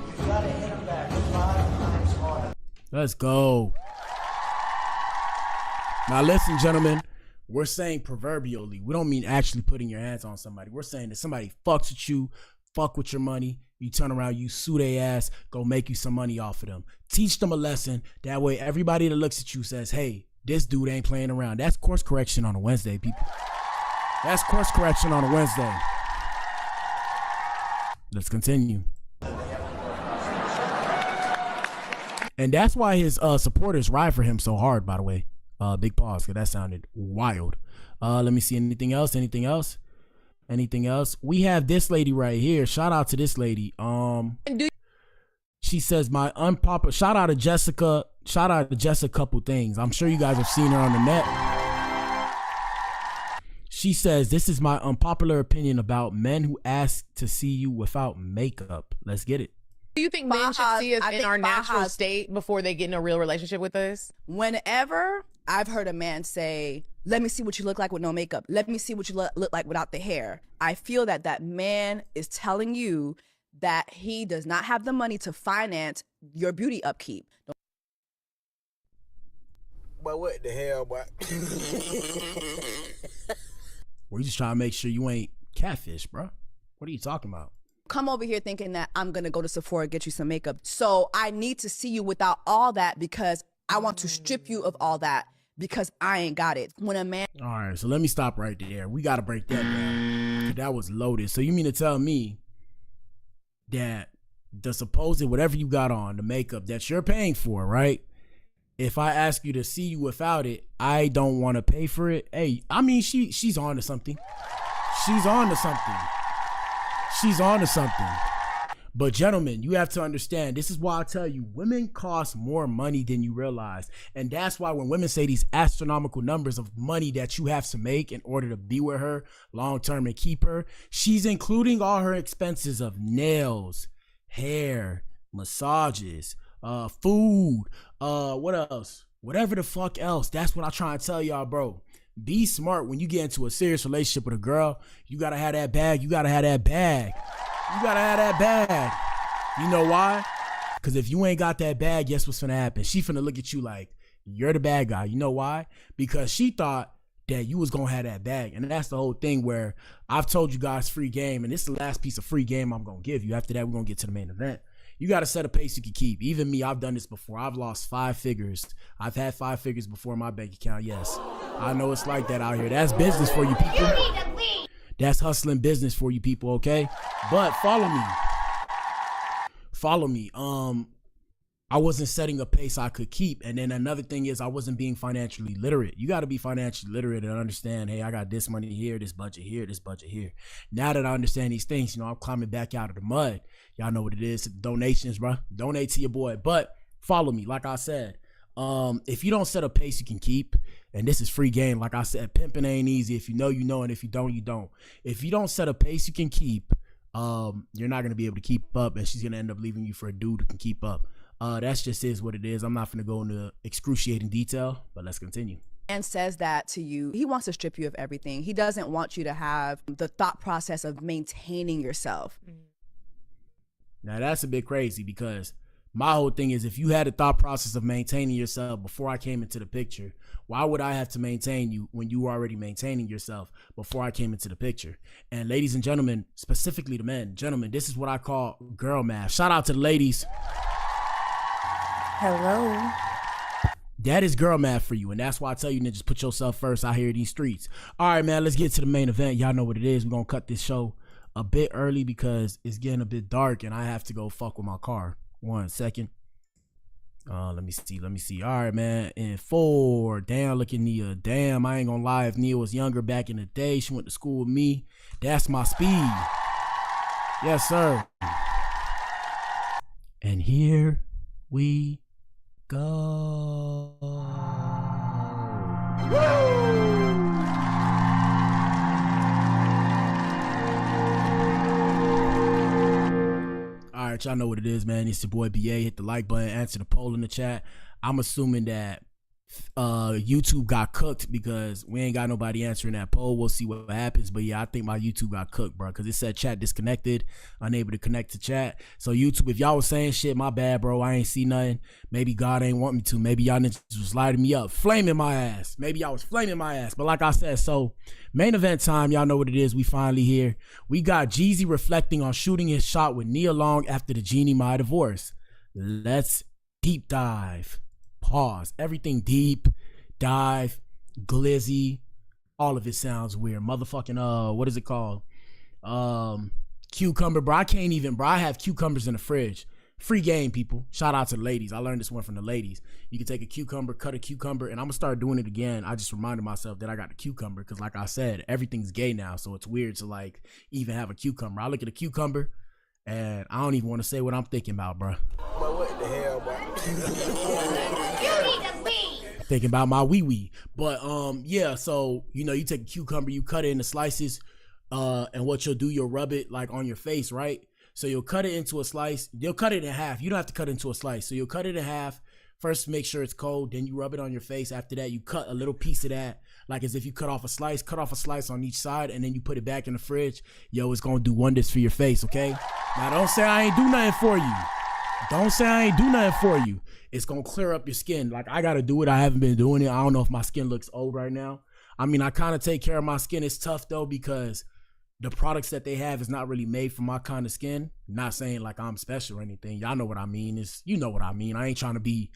[SPEAKER 11] you've got to hit them back 5 times harder.
[SPEAKER 7] Let's go. Now listen, gentlemen, we're saying proverbially. We don't mean actually putting your hands on somebody. We're saying that somebody fucks with you, fuck with your money, you turn around, you sue their ass, go make you some money off of them. Teach them a lesson. That way everybody that looks at you says, hey, this dude ain't playing around. That's course correction on a Wednesday, people. That's course correction on a Wednesday. Let's continue. And that's why his supporters ride for him so hard, by the way. Big pause, because that sounded wild. Let me see. Anything else? Anything else? Anything else? We have this lady right here. Shout out to this lady. She says, my unpopular, shout out to Jessica. Shout out to Jessica couple things. I'm sure you guys have seen her on the net. She says, this is my unpopular opinion about men who ask to see you without makeup. Let's get it.
[SPEAKER 23] Do you think men should see us in our natural state before they get in a real relationship with us?
[SPEAKER 24] Whenever I've heard a man say, let me see what you look like with no makeup. Let me see what you look like without the hair. I feel that that man is telling you that he does not have the money to finance your beauty upkeep.
[SPEAKER 10] But what the hell, boy?
[SPEAKER 7] We're just trying to make sure you ain't catfish, bro. What are you talking about?
[SPEAKER 24] Come over here thinking that I'm going to go to Sephora get you some makeup. So I need to see you without all that because I want to strip you of all that because I ain't got it. When a man...
[SPEAKER 7] All right, so let me stop right there. We got to break that down. That was loaded. So you mean to tell me that the supposed whatever you got on, the makeup that you're paying for, right? If I ask you to see you without it, I don't want to pay for it. Hey, I mean, she's on to something. She's on to something. She's on to something. But gentlemen, you have to understand, this is why I tell you, women cost more money than you realize. And that's why when women say these astronomical numbers of money that you have to make in order to be with her long term and keep her, she's including all her expenses of nails, hair, massages, food, what else? Whatever the fuck else. That's what I try and tell y'all, bro. Be smart when you get into a serious relationship with a girl. You gotta have that bag. You gotta have that bag. You gotta have that bag. You know why? Because if you ain't got that bag, guess what's finna happen? She finna look at you like, you're the bad guy. You know why? Because she thought that you was gonna have that bag. And that's the whole thing where I've told you guys free game, and this is the last piece of free game I'm gonna give you. After that, we're gonna get to the main event. You gotta set a pace you can keep. Even me, I've done this before. I've lost 5 figures. I've had 5 figures before in my bank account. Yes, I know it's like that out here. That's business for you people. That's hustling business for you people, okay? But follow me. Follow me. I wasn't setting a pace I could keep. And then another thing is I wasn't being financially literate. You got to be financially literate and understand, hey, I got this money here, this budget here, this budget here. Now that I understand these things, I'm climbing back out of the mud. Y'all know what it is. Donations, bro. Donate to your boy. But follow me. Like I said, if you don't set a pace you can keep, and this is free game. Like I said, pimping ain't easy. If you know, you know. And if you don't, you don't. If you don't set a pace you can keep, you're not going to be able to keep up. And she's going to end up leaving you for a dude who can keep up. That's just is what it is. I'm not going to go into excruciating detail, but let's continue.
[SPEAKER 24] And says that to you, he wants to strip you of everything. He doesn't want you to have the thought process of maintaining yourself.
[SPEAKER 7] Now that's a bit crazy because my whole thing is if you had a thought process of maintaining yourself before I came into the picture, why would I have to maintain you when you were already maintaining yourself before I came into the picture? And ladies and gentlemen, specifically the men, gentlemen, this is what I call girl math. Shout out to the ladies.
[SPEAKER 3] Hello.
[SPEAKER 7] That is girl math for you, and that's why I tell you niggas put yourself first out here in these streets. All right, man, let's get to the main event. Y'all know what it is. We're gonna cut this show a bit early because it's getting a bit dark and I have to go fuck with my car. 1 second. Let me see. All right, man. In 4. Damn, look at Nia. Damn, I ain't gonna lie. If Nia was younger back in the day, she went to school with me. That's my speed. Yes, sir. And here we go. Woo! All right, y'all know what it is, man. It's your boy BA. Hit the like button, answer the poll in the chat. I'm assuming that YouTube got cooked because we ain't got nobody answering that poll. We'll see what happens. But yeah, I think my YouTube got cooked, bro, because it said chat disconnected, unable to connect to chat. So YouTube, if y'all was saying shit, my bad, bro. I ain't see nothing. Maybe God ain't want me to. Maybe y'all niggas was lighting me up, flaming my ass. Maybe y'all was flaming my ass. But like I said, so main event time, y'all know what it is. We finally here. We got Jeezy reflecting on shooting his shot with Nia Long after the Jeannie Mai divorce. Let's deep dive. Pause. Everything deep, dive, glizzy, all of it sounds weird. Motherfucking, what is it called? Cucumber, bro. I can't even, bro. I have cucumbers in the fridge. Free game, people. Shout out to the ladies. I learned this one from the ladies. You can take a cucumber, cut a cucumber, and I'm gonna start doing it again. I just reminded myself that I got the cucumber because, like I said, everything's gay now, so it's weird to like even have a cucumber. I look at a cucumber, and I don't even want to say what I'm thinking about, bro.
[SPEAKER 10] But what the hell, bro?
[SPEAKER 7] Thinking about my wee. But yeah, so you take a cucumber, you cut it into slices, and what you'll do, you'll rub it like on your face, right? So you'll cut it into a slice. You'll cut it in half. You don't have to cut it into a slice. So you'll cut it in half. First, make sure it's cold. Then you rub it on your face. After that, you cut a little piece of that, like as if you cut off a slice on each side, and then you put it back in the fridge. Yo, it's gonna do wonders for your face, okay? Now, don't say I ain't do nothing for you. Don't say I ain't do nothing for you. It's gonna clear up your skin. Like, I gotta do it. I haven't been doing it. I don't know if my skin looks old right now. I mean, I kind of take care of my skin. It's tough though because the products that they have is not really made for my kind of skin. Not saying like I'm special or anything. Y'all know what I mean. You know what I mean. I ain't trying to be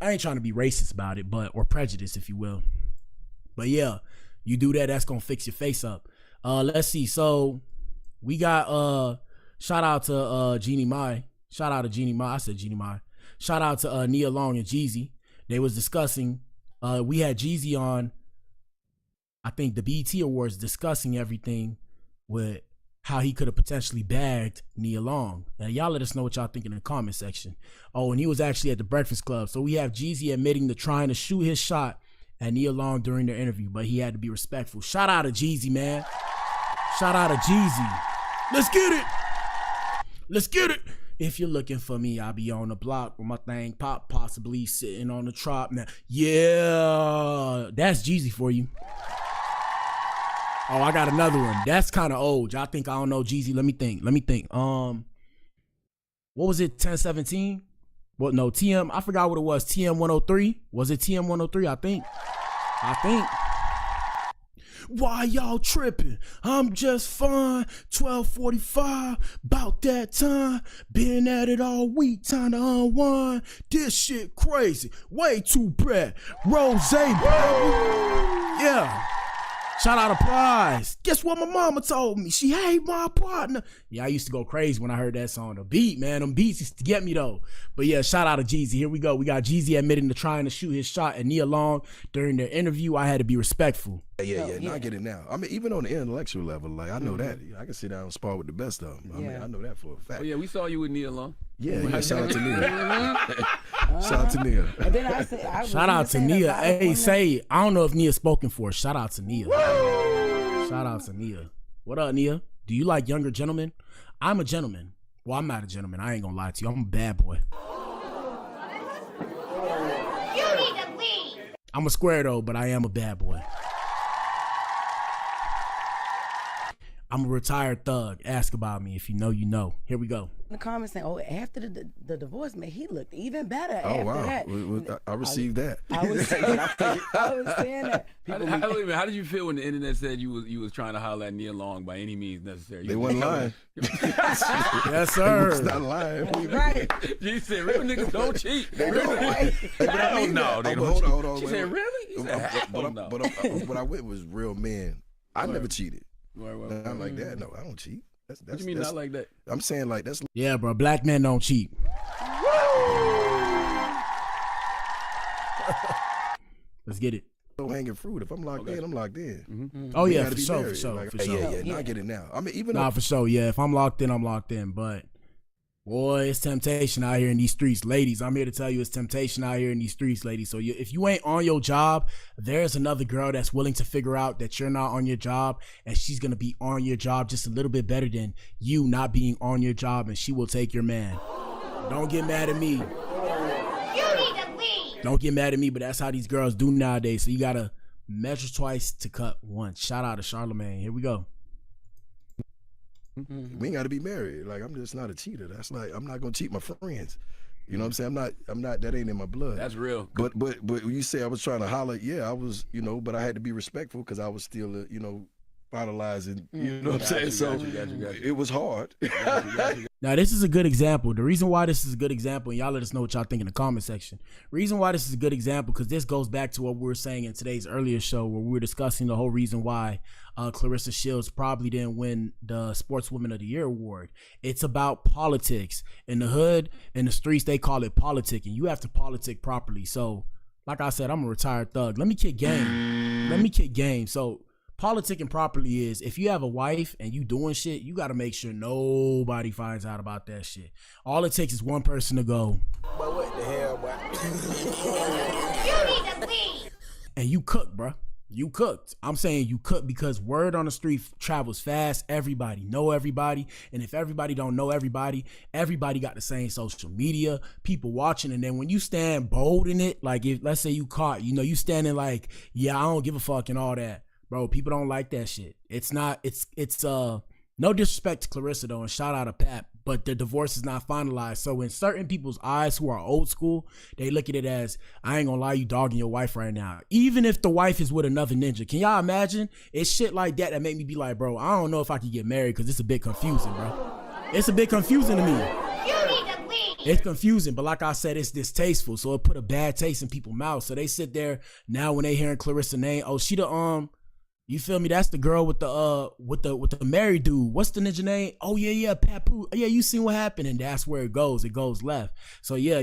[SPEAKER 7] racist about it, or prejudiced, if you will. But yeah, you do that, that's gonna fix your face up. Let's see. So we got shout out to Jeannie Mai. Shout out to Jeannie Mai. I said Jeannie Mai. Shout out to Nia Long and Jeezy. They was discussing. We had Jeezy on, I think, the BET Awards, discussing everything with how he could have potentially bagged Nia Long. Now, y'all let us know what y'all think in the comment section. Oh, and he was actually at the Breakfast Club. So we have Jeezy admitting to trying to shoot his shot at Nia Long during their interview, but he had to be respectful. Shout out to Jeezy, man. Shout out to Jeezy. Let's get it. Let's get it. If you're looking for me, I'll be on the block with my thing pop, possibly sitting on the trop now. Yeah, that's Jeezy for you. Oh, I got another one. That's kind of old. Y'all think I don't know Jeezy? Let me think. what was it, 1017? Well, no, TM, I forgot what it was, TM 103? Was it TM 103? I think. Why y'all tripping? I'm just fine. 12:45, about that time. Been at it all week, time to unwind. This shit crazy, way too bad. Rose, baby. Yeah. Shout out to Prize. Guess what my mama told me? She hate my partner. Yeah, I used to go crazy when I heard that song. The beat, man, them beats used to get me though. But yeah, shout out to Jeezy. Here we go. We got Jeezy admitting to trying to shoot his shot at Nia Long during their interview. I had to be respectful.
[SPEAKER 14] Yeah. No, I get it now. I mean, even on the intellectual level, like I know that. I can sit down and spar with the best of them. I mean, I know that for a fact.
[SPEAKER 22] Oh yeah, we saw you with Nia Long.
[SPEAKER 14] Yeah, shout out to Nia. Shout out to Nia.
[SPEAKER 3] And then I said,
[SPEAKER 7] shout out to Nia. Hey, say, I don't know if Nia's spoken for. Shout out to Nia. Shout out to Nia. What up, Nia? Do you like younger gentlemen? I'm a gentleman. Well, I'm not a gentleman. I ain't gonna lie to you. I'm a bad boy.
[SPEAKER 19] You need to leave.
[SPEAKER 7] I'm a square though, but I am a bad boy. I'm a retired thug. Ask about me. If you know, you know. Here we go.
[SPEAKER 3] In the comments saying, oh, after the divorce, man, he looked even better
[SPEAKER 14] Oh,
[SPEAKER 3] after
[SPEAKER 14] wow.
[SPEAKER 3] that.
[SPEAKER 14] I received that.
[SPEAKER 3] I was saying that.
[SPEAKER 22] How did you feel when the internet said you was trying to holler at Nia Long by any means necessary?
[SPEAKER 14] They wasn't lying.
[SPEAKER 7] Yes, sir.
[SPEAKER 14] It's not lying.
[SPEAKER 3] Right.
[SPEAKER 22] She said, real niggas don't cheat.
[SPEAKER 14] They don't.
[SPEAKER 22] Hell no, they don't cheat.
[SPEAKER 14] Hold on.
[SPEAKER 22] She said, really? He said, hell no.
[SPEAKER 14] But what I went was real men. I never cheated.
[SPEAKER 22] Right.
[SPEAKER 14] Not like that. No, I don't cheat. That's,
[SPEAKER 22] What you mean not like that?
[SPEAKER 14] I'm saying like that's.
[SPEAKER 7] Yeah, bro. Black men don't cheat. Let's get it.
[SPEAKER 14] Low hanging fruit. If I'm locked in, I'm locked in.
[SPEAKER 7] Oh
[SPEAKER 14] We
[SPEAKER 7] yeah,
[SPEAKER 14] gotta
[SPEAKER 7] for
[SPEAKER 14] be
[SPEAKER 7] sure,
[SPEAKER 14] married.
[SPEAKER 7] for sure,
[SPEAKER 14] Like,
[SPEAKER 7] for sure.
[SPEAKER 14] Yeah. I get it now. I mean, even
[SPEAKER 7] Nah,
[SPEAKER 14] though
[SPEAKER 7] for sure. Yeah, if I'm locked in, I'm locked in. But boy, it's temptation out here in these streets, ladies. I'm here to tell you, it's temptation out here in these streets, ladies. So if you ain't on your job, there's another girl that's willing to figure out that you're not on your job, and she's gonna be on your job just a little bit better than you not being on your job, and she will take your man. Don't get mad at me.
[SPEAKER 19] You need to leave.
[SPEAKER 7] Don't get mad at me, but that's how these girls do nowadays. So you gotta measure twice to cut once. Shout out to Charlamagne. Here we go.
[SPEAKER 14] we ain't got to be married. Like I'm just not a cheater. That's like I'm not gonna cheat my friends. You know what I'm saying? I'm not. That ain't in my blood.
[SPEAKER 22] That's real.
[SPEAKER 14] But when you say I was trying to holler, yeah, I was. But I had to be respectful because I was still, finalizing. You know what I'm saying?
[SPEAKER 22] Got you.
[SPEAKER 14] It was hard.
[SPEAKER 7] Now, this is a good example. The reason why this is a good example, and y'all let us know what y'all think in the comment section. Reason why this is a good example, because this goes back to what we were saying in today's earlier show where we were discussing the whole reason why Clarissa Shields probably didn't win the Sportswoman of the Year award. It's about politics. In the hood, in the streets, they call it politicking. You have to politic properly. So, like I said, I'm a retired thug. Let me kick game. So, politicking properly is if you have a wife and you doing shit, you got to make sure nobody finds out about that shit. All it takes is one person to go,
[SPEAKER 10] But what the hell, boy?
[SPEAKER 19] You need to leave.
[SPEAKER 7] and you cook, bruh. You cooked. I'm saying you cooked because word on the street travels fast. Everybody know everybody. And if everybody don't know everybody got the same social media, people watching. And then when you stand bold in it, like if let's say you caught, you standing like, yeah, I don't give a fuck and all that. Bro, people don't like that shit. It's no disrespect to Clarissa though, and shout out to Pat, but the divorce is not finalized. So in certain people's eyes who are old school, they look at it as, I ain't gonna lie, you dogging your wife right now. Even if the wife is with another ninja. Can y'all imagine? It's shit like that make me be like, bro, I don't know if I could get married because it's a bit confusing, bro. It's a bit confusing to me.
[SPEAKER 19] You need to leave.
[SPEAKER 7] It's confusing, but like I said, it's distasteful. So it put a bad taste in people's mouths. So they sit there now when they hearing Clarissa's name, oh, she the you feel me? That's the girl with the married dude. What's the ninja name? Oh yeah, Papu. Yeah, you seen what happened, and that's where it goes. It goes left. So yeah,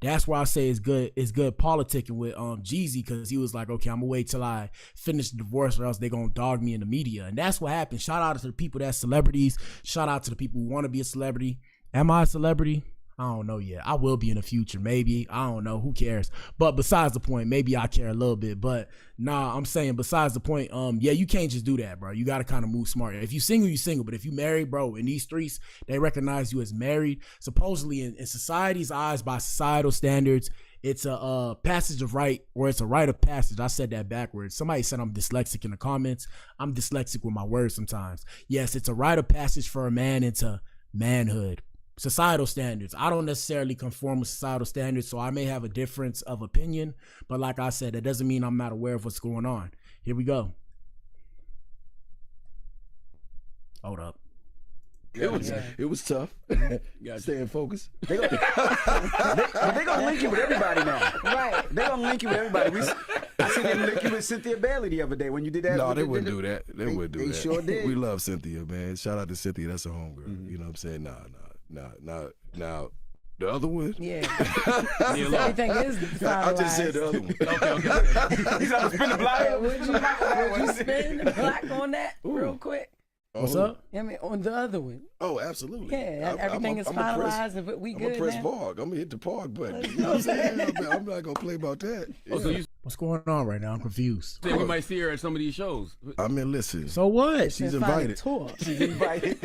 [SPEAKER 7] that's why I say it's good. It's good politicking with Jeezy because he was like, okay, I'm gonna wait till I finish the divorce, or else they gonna dog me in the media, and that's what happened. Shout out to the people that's celebrities. Shout out to the people who want to be a celebrity. Am I a celebrity? I don't know yet. I will be in the future, maybe. I don't know. Who cares? But besides the point, maybe I care a little bit. But nah, I'm saying besides the point, yeah, you can't just do that, bro. You got to kind of move smart. If you single, you single. But if you married, bro, in these streets, they recognize you as married. Supposedly in society's eyes, by societal standards, it's a passage of right, or it's a rite of passage. I said that backwards. Somebody said I'm dyslexic in the comments. I'm dyslexic with my words sometimes. Yes, it's a rite of passage for a man into manhood. societal standards. I don't necessarily conform with societal standards, so I may have a difference of opinion. But like I said, that doesn't mean I'm not aware of what's going on. Here we go. Hold up.
[SPEAKER 14] It was tough. Staying focused.
[SPEAKER 4] They gonna link you with everybody now. Right. They gonna link you with everybody. I seen them link you with Cynthia Bailey the other day when you did that.
[SPEAKER 14] No, they wouldn't do that. They wouldn't do that.
[SPEAKER 4] They sure did.
[SPEAKER 14] We love Cynthia, man. Shout out to Cynthia. That's a homegirl. You know what I'm saying? Nah. The other one?
[SPEAKER 3] Yeah. Everything is finalized.
[SPEAKER 14] I just said the other one.
[SPEAKER 4] Okay. He's trying to spin the block.
[SPEAKER 3] Would you spin the block on that real quick?
[SPEAKER 7] What's up?
[SPEAKER 3] I mean, on the other one.
[SPEAKER 14] Oh, absolutely.
[SPEAKER 3] Yeah, everything is finalized and we good
[SPEAKER 14] I'm gonna press
[SPEAKER 3] now?
[SPEAKER 14] pause. I'm gonna hit the pause button. You know what I'm saying? I'm not gonna play about that. Yeah.
[SPEAKER 7] What's going on right now? I'm confused.
[SPEAKER 22] Then we might see her at some of these shows.
[SPEAKER 14] I mean, listen.
[SPEAKER 7] So what?
[SPEAKER 14] She's invited.
[SPEAKER 4] She's invited.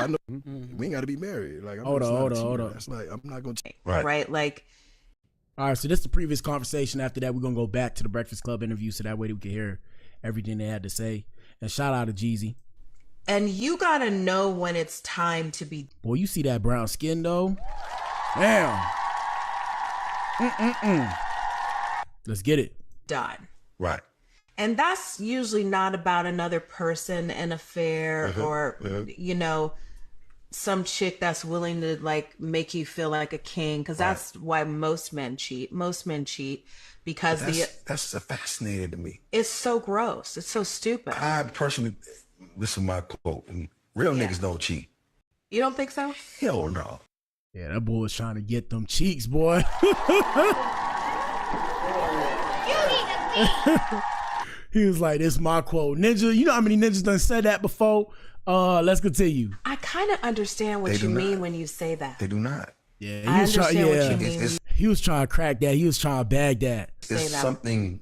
[SPEAKER 14] I know. We ain't got to be married. Like,
[SPEAKER 7] Hold on.
[SPEAKER 14] That's like, I'm not gonna.
[SPEAKER 5] Right. Like.
[SPEAKER 7] All right. So this is the previous conversation. After that, we're gonna go back to the Breakfast Club interview, so that way we can hear everything they had to say. And shout out to Jeezy.
[SPEAKER 5] And you gotta know when it's time to be.
[SPEAKER 7] Boy, you see that brown skin though? Damn. Let's get it.
[SPEAKER 5] Done.
[SPEAKER 14] Right.
[SPEAKER 5] And that's usually not about another person, an affair, or, you know, some chick that's willing to like make you feel like a king. Cause that's why most men cheat. Most men cheat because
[SPEAKER 6] that's fascinating to me.
[SPEAKER 5] It's so gross. It's so stupid.
[SPEAKER 6] I personally, listen to my quote, and real niggas don't cheat.
[SPEAKER 5] You don't think so?
[SPEAKER 6] Hell no.
[SPEAKER 7] Yeah, that boy was trying to get them cheeks, boy. He was like, "This is my quote." Ninja, you know how many ninjas done said that before? Let's continue.
[SPEAKER 5] I kind of understand what you mean when you say that.
[SPEAKER 6] They do not.
[SPEAKER 7] Yeah,
[SPEAKER 5] I understand what you mean.
[SPEAKER 7] He was trying to crack that. He was trying to bag that.
[SPEAKER 6] It's something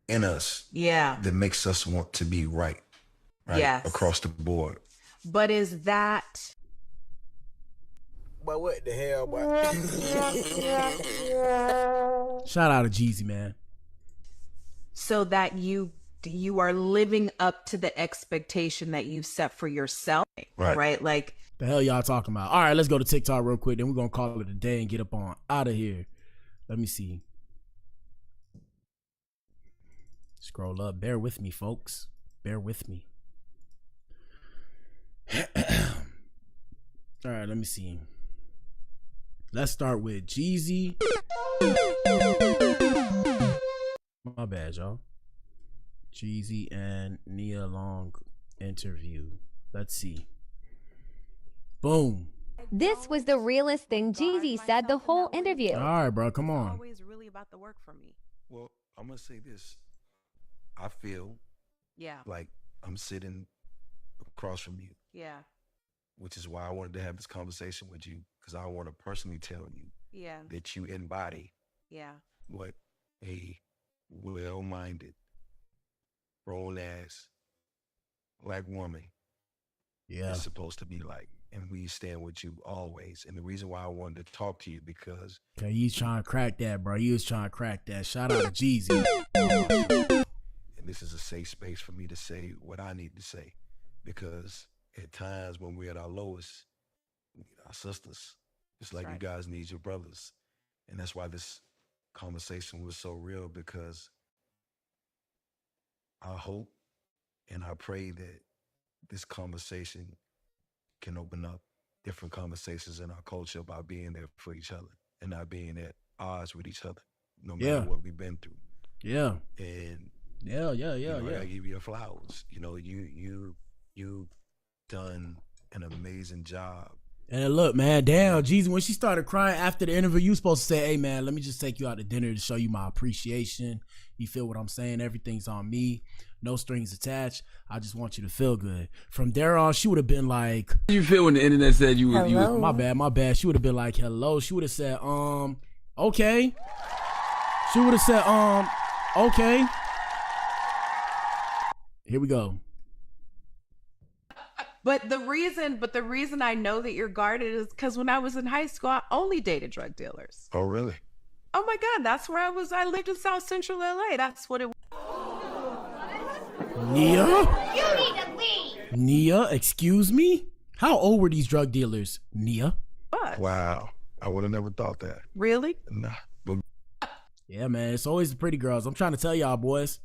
[SPEAKER 6] in us that makes us want to be right?
[SPEAKER 5] Yes.
[SPEAKER 6] Across the board.
[SPEAKER 5] But is that...
[SPEAKER 4] But what the hell, boy?
[SPEAKER 7] Shout out to Jeezy, man.
[SPEAKER 5] So that you are living up to the expectation that you've set for yourself, right? Like,
[SPEAKER 7] the hell y'all talking about? All right, let's go to TikTok real quick. Then we're gonna call it a day and get up on out of here. Let me see. Scroll up. Bear with me, folks. Bear with me. All right, let me see. Let's start with Jeezy. My bad, y'all. Jeezy and Nia Long interview. Let's see. Boom.
[SPEAKER 9] This was the realest thing Jeezy said the whole interview.
[SPEAKER 7] All right, bro, come on.
[SPEAKER 25] Always really about the work for me.
[SPEAKER 6] Well, I'm gonna say this. I feel like I'm sitting across from you.
[SPEAKER 25] Yeah.
[SPEAKER 6] Which is why I wanted to have this conversation with you, because I want to personally tell you that you embody what a well-minded, grown-ass black woman is supposed to be like. And we stand with you always. And the reason why I wanted to talk to you, because...
[SPEAKER 7] Okay, he's trying to crack that, bro. He was trying to crack that. Shout out to Jeezy.
[SPEAKER 6] And this is a safe space for me to say what I need to say. Because at times when we're at our lowest, we need our sisters. Just like you guys need your brothers. And that's why this conversation was so real, because I hope and I pray that this conversation can open up different conversations in our culture about being there for each other and not being at odds with each other, no matter what we've been through.
[SPEAKER 7] Yeah.
[SPEAKER 6] And
[SPEAKER 7] you know,
[SPEAKER 6] I give you your flowers. You know, you done an amazing job.
[SPEAKER 7] And look, man, damn, Jeezy, when she started crying after the interview, you supposed to say, "Hey, man, let me just take you out to dinner to show you my appreciation. You feel what I'm saying? Everything's on me. No strings attached. I just want you to feel good." From there on, she would have been like...
[SPEAKER 22] How you feel when the internet said you was...
[SPEAKER 7] My bad. She would have been like, hello. She would have said, okay. She would have said, okay. Here we go.
[SPEAKER 5] But the reason I know that you're guarded is because when I was in high school, I only dated drug dealers.
[SPEAKER 6] Oh, really?
[SPEAKER 5] Oh my God, that's where I was. I lived in South Central LA. That's what it was.
[SPEAKER 7] Nia?
[SPEAKER 19] You need to leave.
[SPEAKER 7] Nia, excuse me? How old were these drug dealers, Nia?
[SPEAKER 25] bus.
[SPEAKER 6] Wow. I would have never thought that.
[SPEAKER 25] Really?
[SPEAKER 6] Nah. But
[SPEAKER 7] Yeah, man, it's always the pretty girls. I'm trying to tell y'all, boys.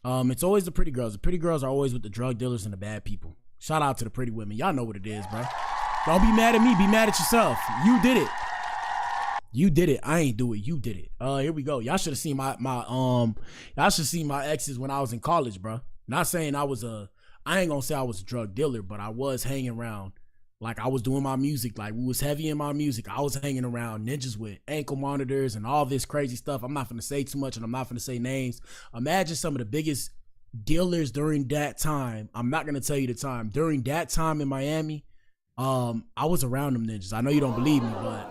[SPEAKER 7] It's always the pretty girls. The pretty girls are always with the drug dealers and the bad people. Shout out to the pretty women. Y'all know what it is, bro. Don't be mad at me. Be mad at yourself. You did it. You did it. I ain't do it. You did it. Here we go. Y'all should have seen y'all should see my exes when I was in college, bro. Not saying I ain't gonna say I was a drug dealer, but I was hanging around. Like I was doing my music, like we was heavy in my music. I was hanging around ninjas with ankle monitors and all this crazy stuff. I'm not gonna say too much and I'm not gonna say names. Imagine some of the biggest dealers during that time. I'm not gonna tell you the time. During that time in Miami, I was around them ninjas. I know you don't believe me, but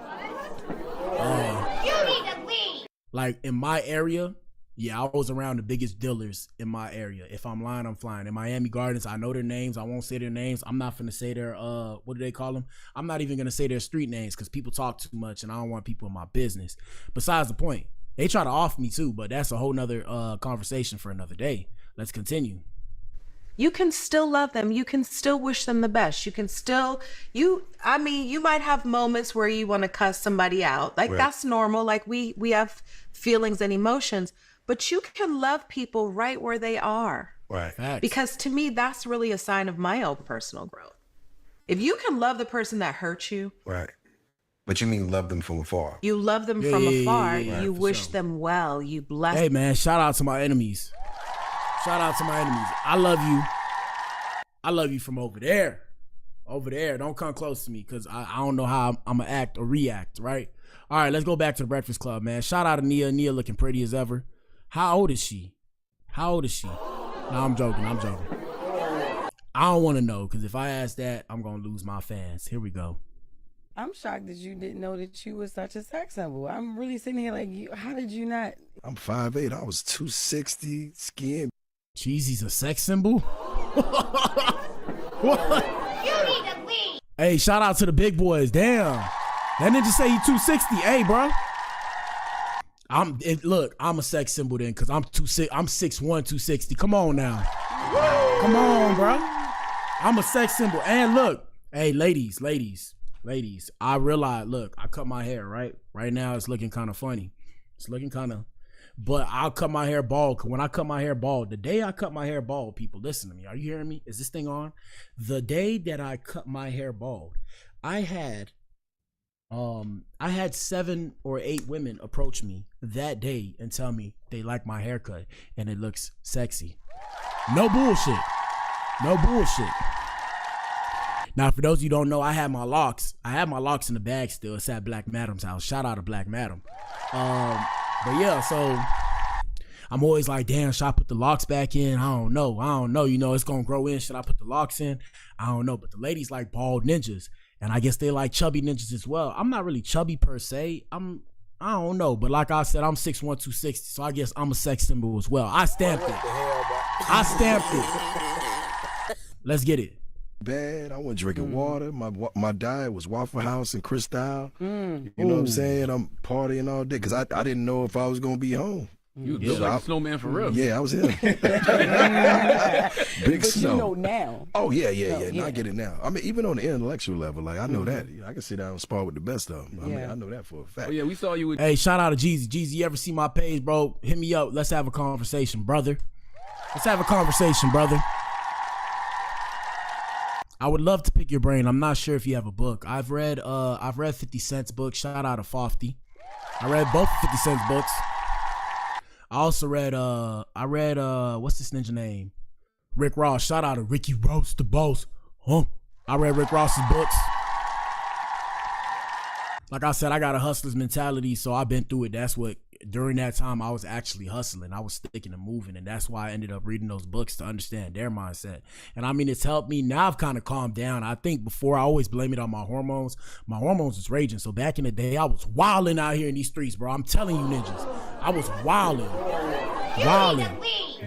[SPEAKER 19] You need to leave.
[SPEAKER 7] like in my area, yeah, I was around the biggest dealers in my area. If I'm lying, I'm flying. In Miami Gardens, I know their names. I won't say their names. I'm not finna say their, what do they call them? I'm not even gonna say their street names because people talk too much and I don't want people in my business. Besides the point, they try to off me too, but that's a whole nother conversation for another day. Let's continue.
[SPEAKER 5] You can still love them. You can still wish them the best. You can still, you might have moments where you want to cuss somebody out. Like that's normal. Like we have feelings and emotions, but you can love people right where they are.
[SPEAKER 6] Right.
[SPEAKER 7] Facts.
[SPEAKER 5] Because to me, that's really a sign of my own personal growth. If you can love the person that hurt you.
[SPEAKER 6] Right. But you mean love them from afar.
[SPEAKER 5] You love them from afar.
[SPEAKER 7] Yeah,
[SPEAKER 5] you
[SPEAKER 7] for
[SPEAKER 5] wish
[SPEAKER 7] sure.
[SPEAKER 5] them well. You bless
[SPEAKER 7] Hey man, shout out to my enemies. Shout out to my enemies. I love you. I love you from over there. Over there. Don't come close to me because I don't know how I'm going to act or react, right? All right, let's go back to the Breakfast Club, man. Shout out to Nia. Nia looking pretty as ever. How old is she? How old is she? No, I'm joking. I'm joking. I don't want to know because if I ask that, I'm going to lose my fans. Here we go.
[SPEAKER 3] I'm shocked that you didn't know that you was such a sex symbol. I'm really sitting here like, how did you not?
[SPEAKER 14] I'm 5'8". I was 260, skin.
[SPEAKER 7] Jeezy's a sex symbol? What?
[SPEAKER 19] You need to leave.
[SPEAKER 7] Hey, shout out to the big boys. Damn. That ninja say he 260. Hey, bro. Look, I'm a sex symbol then because I'm 6'1", 260. Come on now. Come on, bro. I'm a sex symbol. And look, hey, ladies. I realize, look, I cut my hair, right? Right now it's looking kind of funny. It's looking kind of, but I'll cut my hair bald. When I cut my hair bald, the day I cut my hair bald, people, listen to me. Are you hearing me? Is this thing on? The day that I cut my hair bald, I had 7 or 8 women approach me that day and tell me they like my haircut and it looks sexy. No bullshit. No bullshit. Now, for those of you who don't know, I have my locks in the bag still. It's at Blac Madam's house. Shout out to Blac Madam. But yeah, so I'm always like, damn, should I put the locks back in? I don't know. You know, it's going to grow in. Should I put the locks in? I don't know. But the ladies like bald ninjas. And I guess they like chubby ninjas as well. I'm not really chubby per se. I don't know. But like I said, I'm 6'1", 260. So I guess I'm a sex symbol as well. I stamped it. Let's get it.
[SPEAKER 14] Bad. I wasn't drinking water. My diet was Waffle House and Cristal. You know what I'm saying? I'm partying all day because I didn't know if I was going to be home.
[SPEAKER 22] You look like a snowman for real.
[SPEAKER 14] Yeah, I was him. Big
[SPEAKER 3] But
[SPEAKER 14] snow.
[SPEAKER 3] you know now.
[SPEAKER 14] Oh, yeah. No, I get it now. I mean, even on the intellectual level, like, I know that. I can sit down and spar with the best of them. I mean, I know that for a fact.
[SPEAKER 22] Oh, yeah, we saw you with...
[SPEAKER 7] Hey, shout out to Jeezy. Jeezy, you ever see my page, bro? Hit me up. Let's have a conversation, brother. Let's have a conversation, brother. I would love to pick your brain. I'm not sure if you have a book. I've read 50 Cent's book. Shout out to Fofty. I read both 50 Cent's books. I also read what's this ninja name? Rick Ross. Shout out to Ricky Ross, the boss. I read Rick Ross's books. Like I said, I got a hustler's mentality, so I've been through it. That's what, during that time, I was actually hustling. I was sticking and moving, and that's why I ended up reading those books to understand their mindset. And I mean, it's helped me. Now I've kind of calmed down. I think before I always blame it on my hormones. My hormones was raging. So back in the day, I was wilding out here in these streets, bro. I'm telling you, ninjas. I was wilding.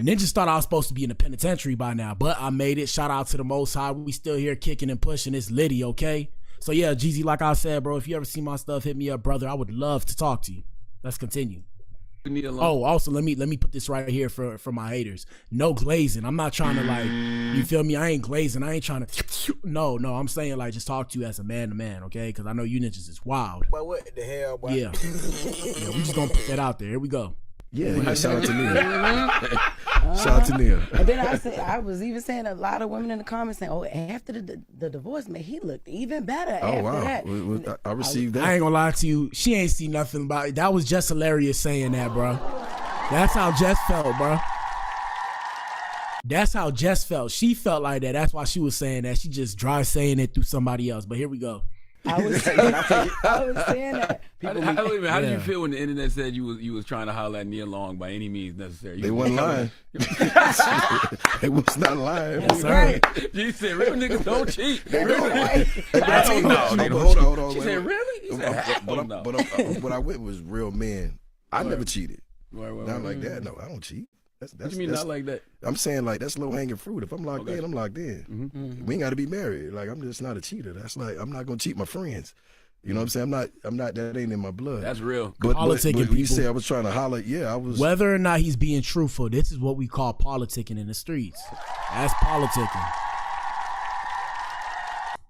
[SPEAKER 7] Ninjas thought I was supposed to be in the penitentiary by now, but I made it. Shout out to the Most High. We still here kicking and pushing. It's litty, okay? So yeah, Jeezy, like I said, bro, if you ever see my stuff, hit me up, brother. I would love to talk to you. Let's continue. Oh, also let me put this right here for my haters. No glazing. I'm not trying to, like, you feel me? I ain't glazing. I ain't trying to No, I'm saying like just talk to you as a man to man, okay? Because I know you ninjas is wild.
[SPEAKER 10] But what the hell, boy?
[SPEAKER 7] Yeah. Yeah, we just gonna put that out there. Here we go.
[SPEAKER 14] Yeah, shout out to Nia. Shout out to Nia.
[SPEAKER 3] And then I was even saying a lot of women in the comments saying, "Oh, after the divorce, man, he looked even better."
[SPEAKER 14] Oh
[SPEAKER 3] after
[SPEAKER 14] wow,
[SPEAKER 3] that.
[SPEAKER 14] I received that.
[SPEAKER 7] I ain't gonna lie to you. She ain't see nothing about it. That was just hilarious saying that, bro. That's how Jess felt, bro. That's how Jess felt. She felt like that. That's why she was saying that. She just dry saying it through somebody else. But here we go.
[SPEAKER 3] I was saying that.
[SPEAKER 22] How did you feel when the internet said you was trying to holler at Nia Long by any means necessary?
[SPEAKER 14] They wasn't lying. They was not lying.
[SPEAKER 22] That's right. She said, "Real niggas don't cheat." Really?
[SPEAKER 14] Hold on.
[SPEAKER 22] She said, "Really?" He said,
[SPEAKER 14] but what I went was real men. I never cheated.
[SPEAKER 22] Right.
[SPEAKER 14] Not like that. No, I don't cheat.
[SPEAKER 22] What you mean not like that?
[SPEAKER 14] I'm saying like that's low hanging fruit. If I'm locked in, I'm locked in.
[SPEAKER 22] Mm-hmm.
[SPEAKER 14] We ain't got to be married. Like I'm just not a cheater. That's like I'm not gonna cheat my friends. You know what I'm saying? I'm not. That ain't in my blood.
[SPEAKER 22] That's real.
[SPEAKER 14] But
[SPEAKER 7] Politicking
[SPEAKER 14] you say I was trying to holler. Yeah, I was.
[SPEAKER 7] Whether or not he's being truthful, this is what we call politicking in the streets. That's politicking.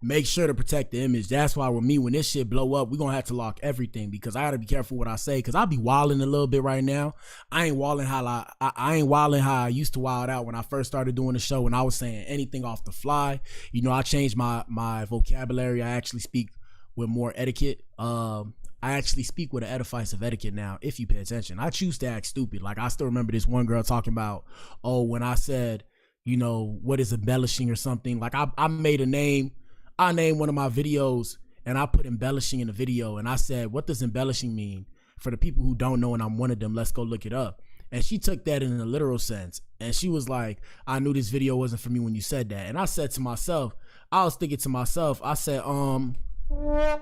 [SPEAKER 7] Make sure to protect the image. That's why with me, when this shit blow up, we're gonna have to lock everything because I gotta be careful what I say because I'll be wilding a little bit right now. I ain't wilding how I used to wild out when I first started doing the show and I was saying anything off the fly. You know, I changed my vocabulary. I actually speak with more etiquette. I actually speak with an edifice of etiquette now, if you pay attention. I choose to act stupid. Like I still remember this one girl talking about, when I said, you know, what is embellishing or something. Like I made a name. I named one of my videos and I put embellishing in the video and I said, what does embellishing mean? For the people who don't know and I'm one of them, let's go look it up. And she took that in a literal sense. And she was like, I knew this video wasn't for me when you said that. And I said to myself, I was thinking to myself, I said,
[SPEAKER 10] But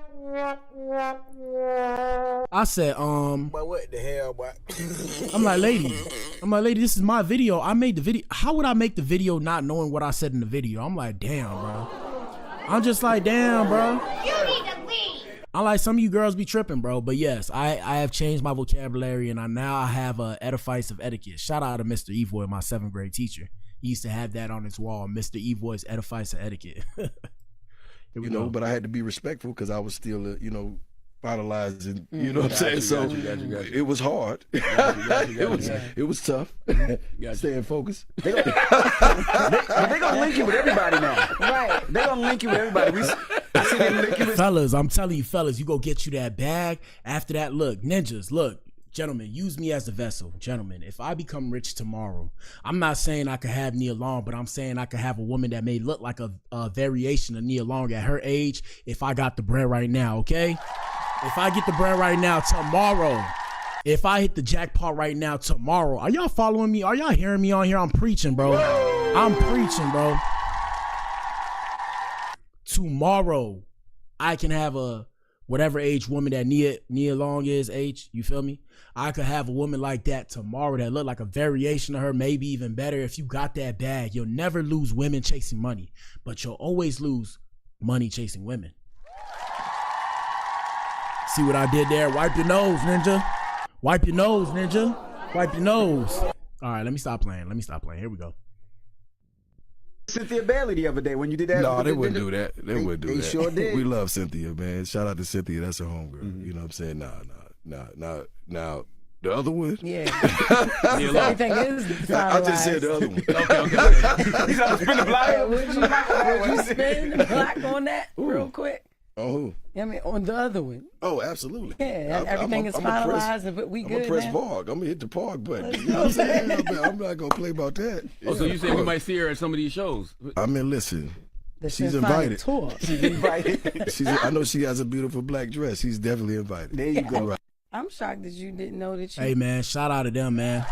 [SPEAKER 10] what the hell, boy?
[SPEAKER 7] I'm like, lady, this is my video. I made the video. How would I make the video not knowing what I said in the video? I'm like, damn, bro. I'm just like, damn, bro.
[SPEAKER 19] You need to leave.
[SPEAKER 7] I'm like, some of you girls be tripping, bro. But yes, I have changed my vocabulary and I have a edifice of etiquette. Shout out to Mr. Evoy, my 7th grade teacher. He used to have that on his wall, Mr. Evoy's edifice of etiquette.
[SPEAKER 14] You know, but I had to be respectful because I was still, finalizing. You know what I'm saying? So it was hard. It was tough. Staying focused.
[SPEAKER 4] They gonna link you with everybody now.
[SPEAKER 3] Right.
[SPEAKER 4] They gonna link you with everybody. I see them link you with.
[SPEAKER 7] Fellas, I'm telling you, you go get you that bag. After that, look, ninjas, look. Gentlemen, use me as the vessel. Gentlemen, if I become rich tomorrow, I'm not saying I could have Nia Long, but I'm saying I could have a woman that may look like a variation of Nia Long at her age if I got the bread right now, okay? If I get the bread right now tomorrow, if I hit the jackpot right now tomorrow, are y'all following me? Are y'all hearing me on here? I'm preaching, bro. I'm preaching, bro. Tomorrow, I can have a whatever age woman that Nia Long is, age, you feel me? I could have a woman like that tomorrow that look like a variation of her, maybe even better. If you got that bag, you'll never lose women chasing money, but you'll always lose money chasing women. See what I did there? Wipe your nose, ninja. Wipe your nose, ninja. Wipe your nose. All right, let me stop playing. Here we go.
[SPEAKER 4] Cynthia Bailey the other day when you did that.
[SPEAKER 14] No, they wouldn't do that. They wouldn't do that.
[SPEAKER 4] They sure did.
[SPEAKER 14] We love Cynthia, man. Shout out to Cynthia. That's her homegirl. Mm-hmm. You know what I'm saying? Nah. The other one?
[SPEAKER 3] Yeah. Everything is finalized.
[SPEAKER 14] I just said the other one.
[SPEAKER 4] Okay. He's about to spin the block.
[SPEAKER 3] Yeah, would you spin the block on that real quick?
[SPEAKER 14] On who?
[SPEAKER 3] I mean, on the other one.
[SPEAKER 14] Oh, absolutely.
[SPEAKER 3] Yeah, everything is finalized, but we good.
[SPEAKER 14] I'm gonna press
[SPEAKER 3] now.
[SPEAKER 14] park. I'm gonna hit the park button. You know what I'm saying? I'm not gonna play about that.
[SPEAKER 22] Oh, so you say we might see her at some of these shows?
[SPEAKER 14] I mean, listen.
[SPEAKER 3] She's invited. Tour.
[SPEAKER 14] She's invited. I know she has a beautiful black dress. She's definitely invited.
[SPEAKER 4] There you go.
[SPEAKER 14] Right.
[SPEAKER 3] I'm shocked that you didn't know that you.
[SPEAKER 7] Hey, man, shout out to them, man.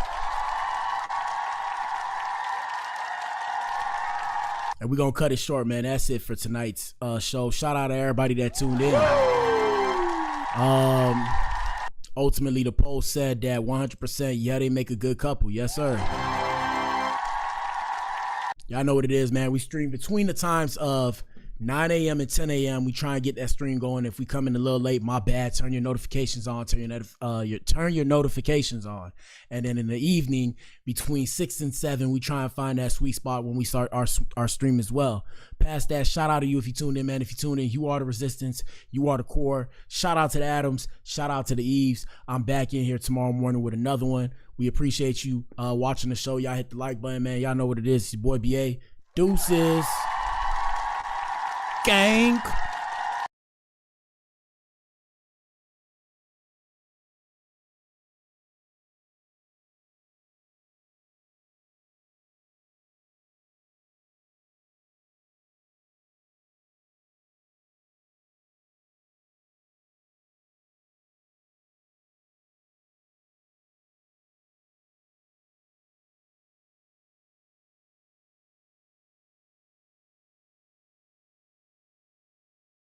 [SPEAKER 7] And we're going to cut it short, man. That's it for tonight's show. Shout out to everybody that tuned in. Ultimately, the poll said that 100%, yeah, they make a good couple. Yes, sir. Y'all know what it is, man. We stream between the times of 9 a.m. and 10 a.m. We try and get that stream going. If we come in a little late, my bad. Turn your notifications on. Turn your notifications on. And then in the evening, between 6 and 7, we try and find that sweet spot when we start our stream as well. Past that, shout out to you if you tuned in, man. If you tuned in, you are the resistance. You are the core. Shout out to the Adams. Shout out to the Eves. I'm back in here tomorrow morning with another one. We appreciate you watching the show. Y'all hit the like button, man. Y'all know what it is. It's your boy BA. Deuces. Gang.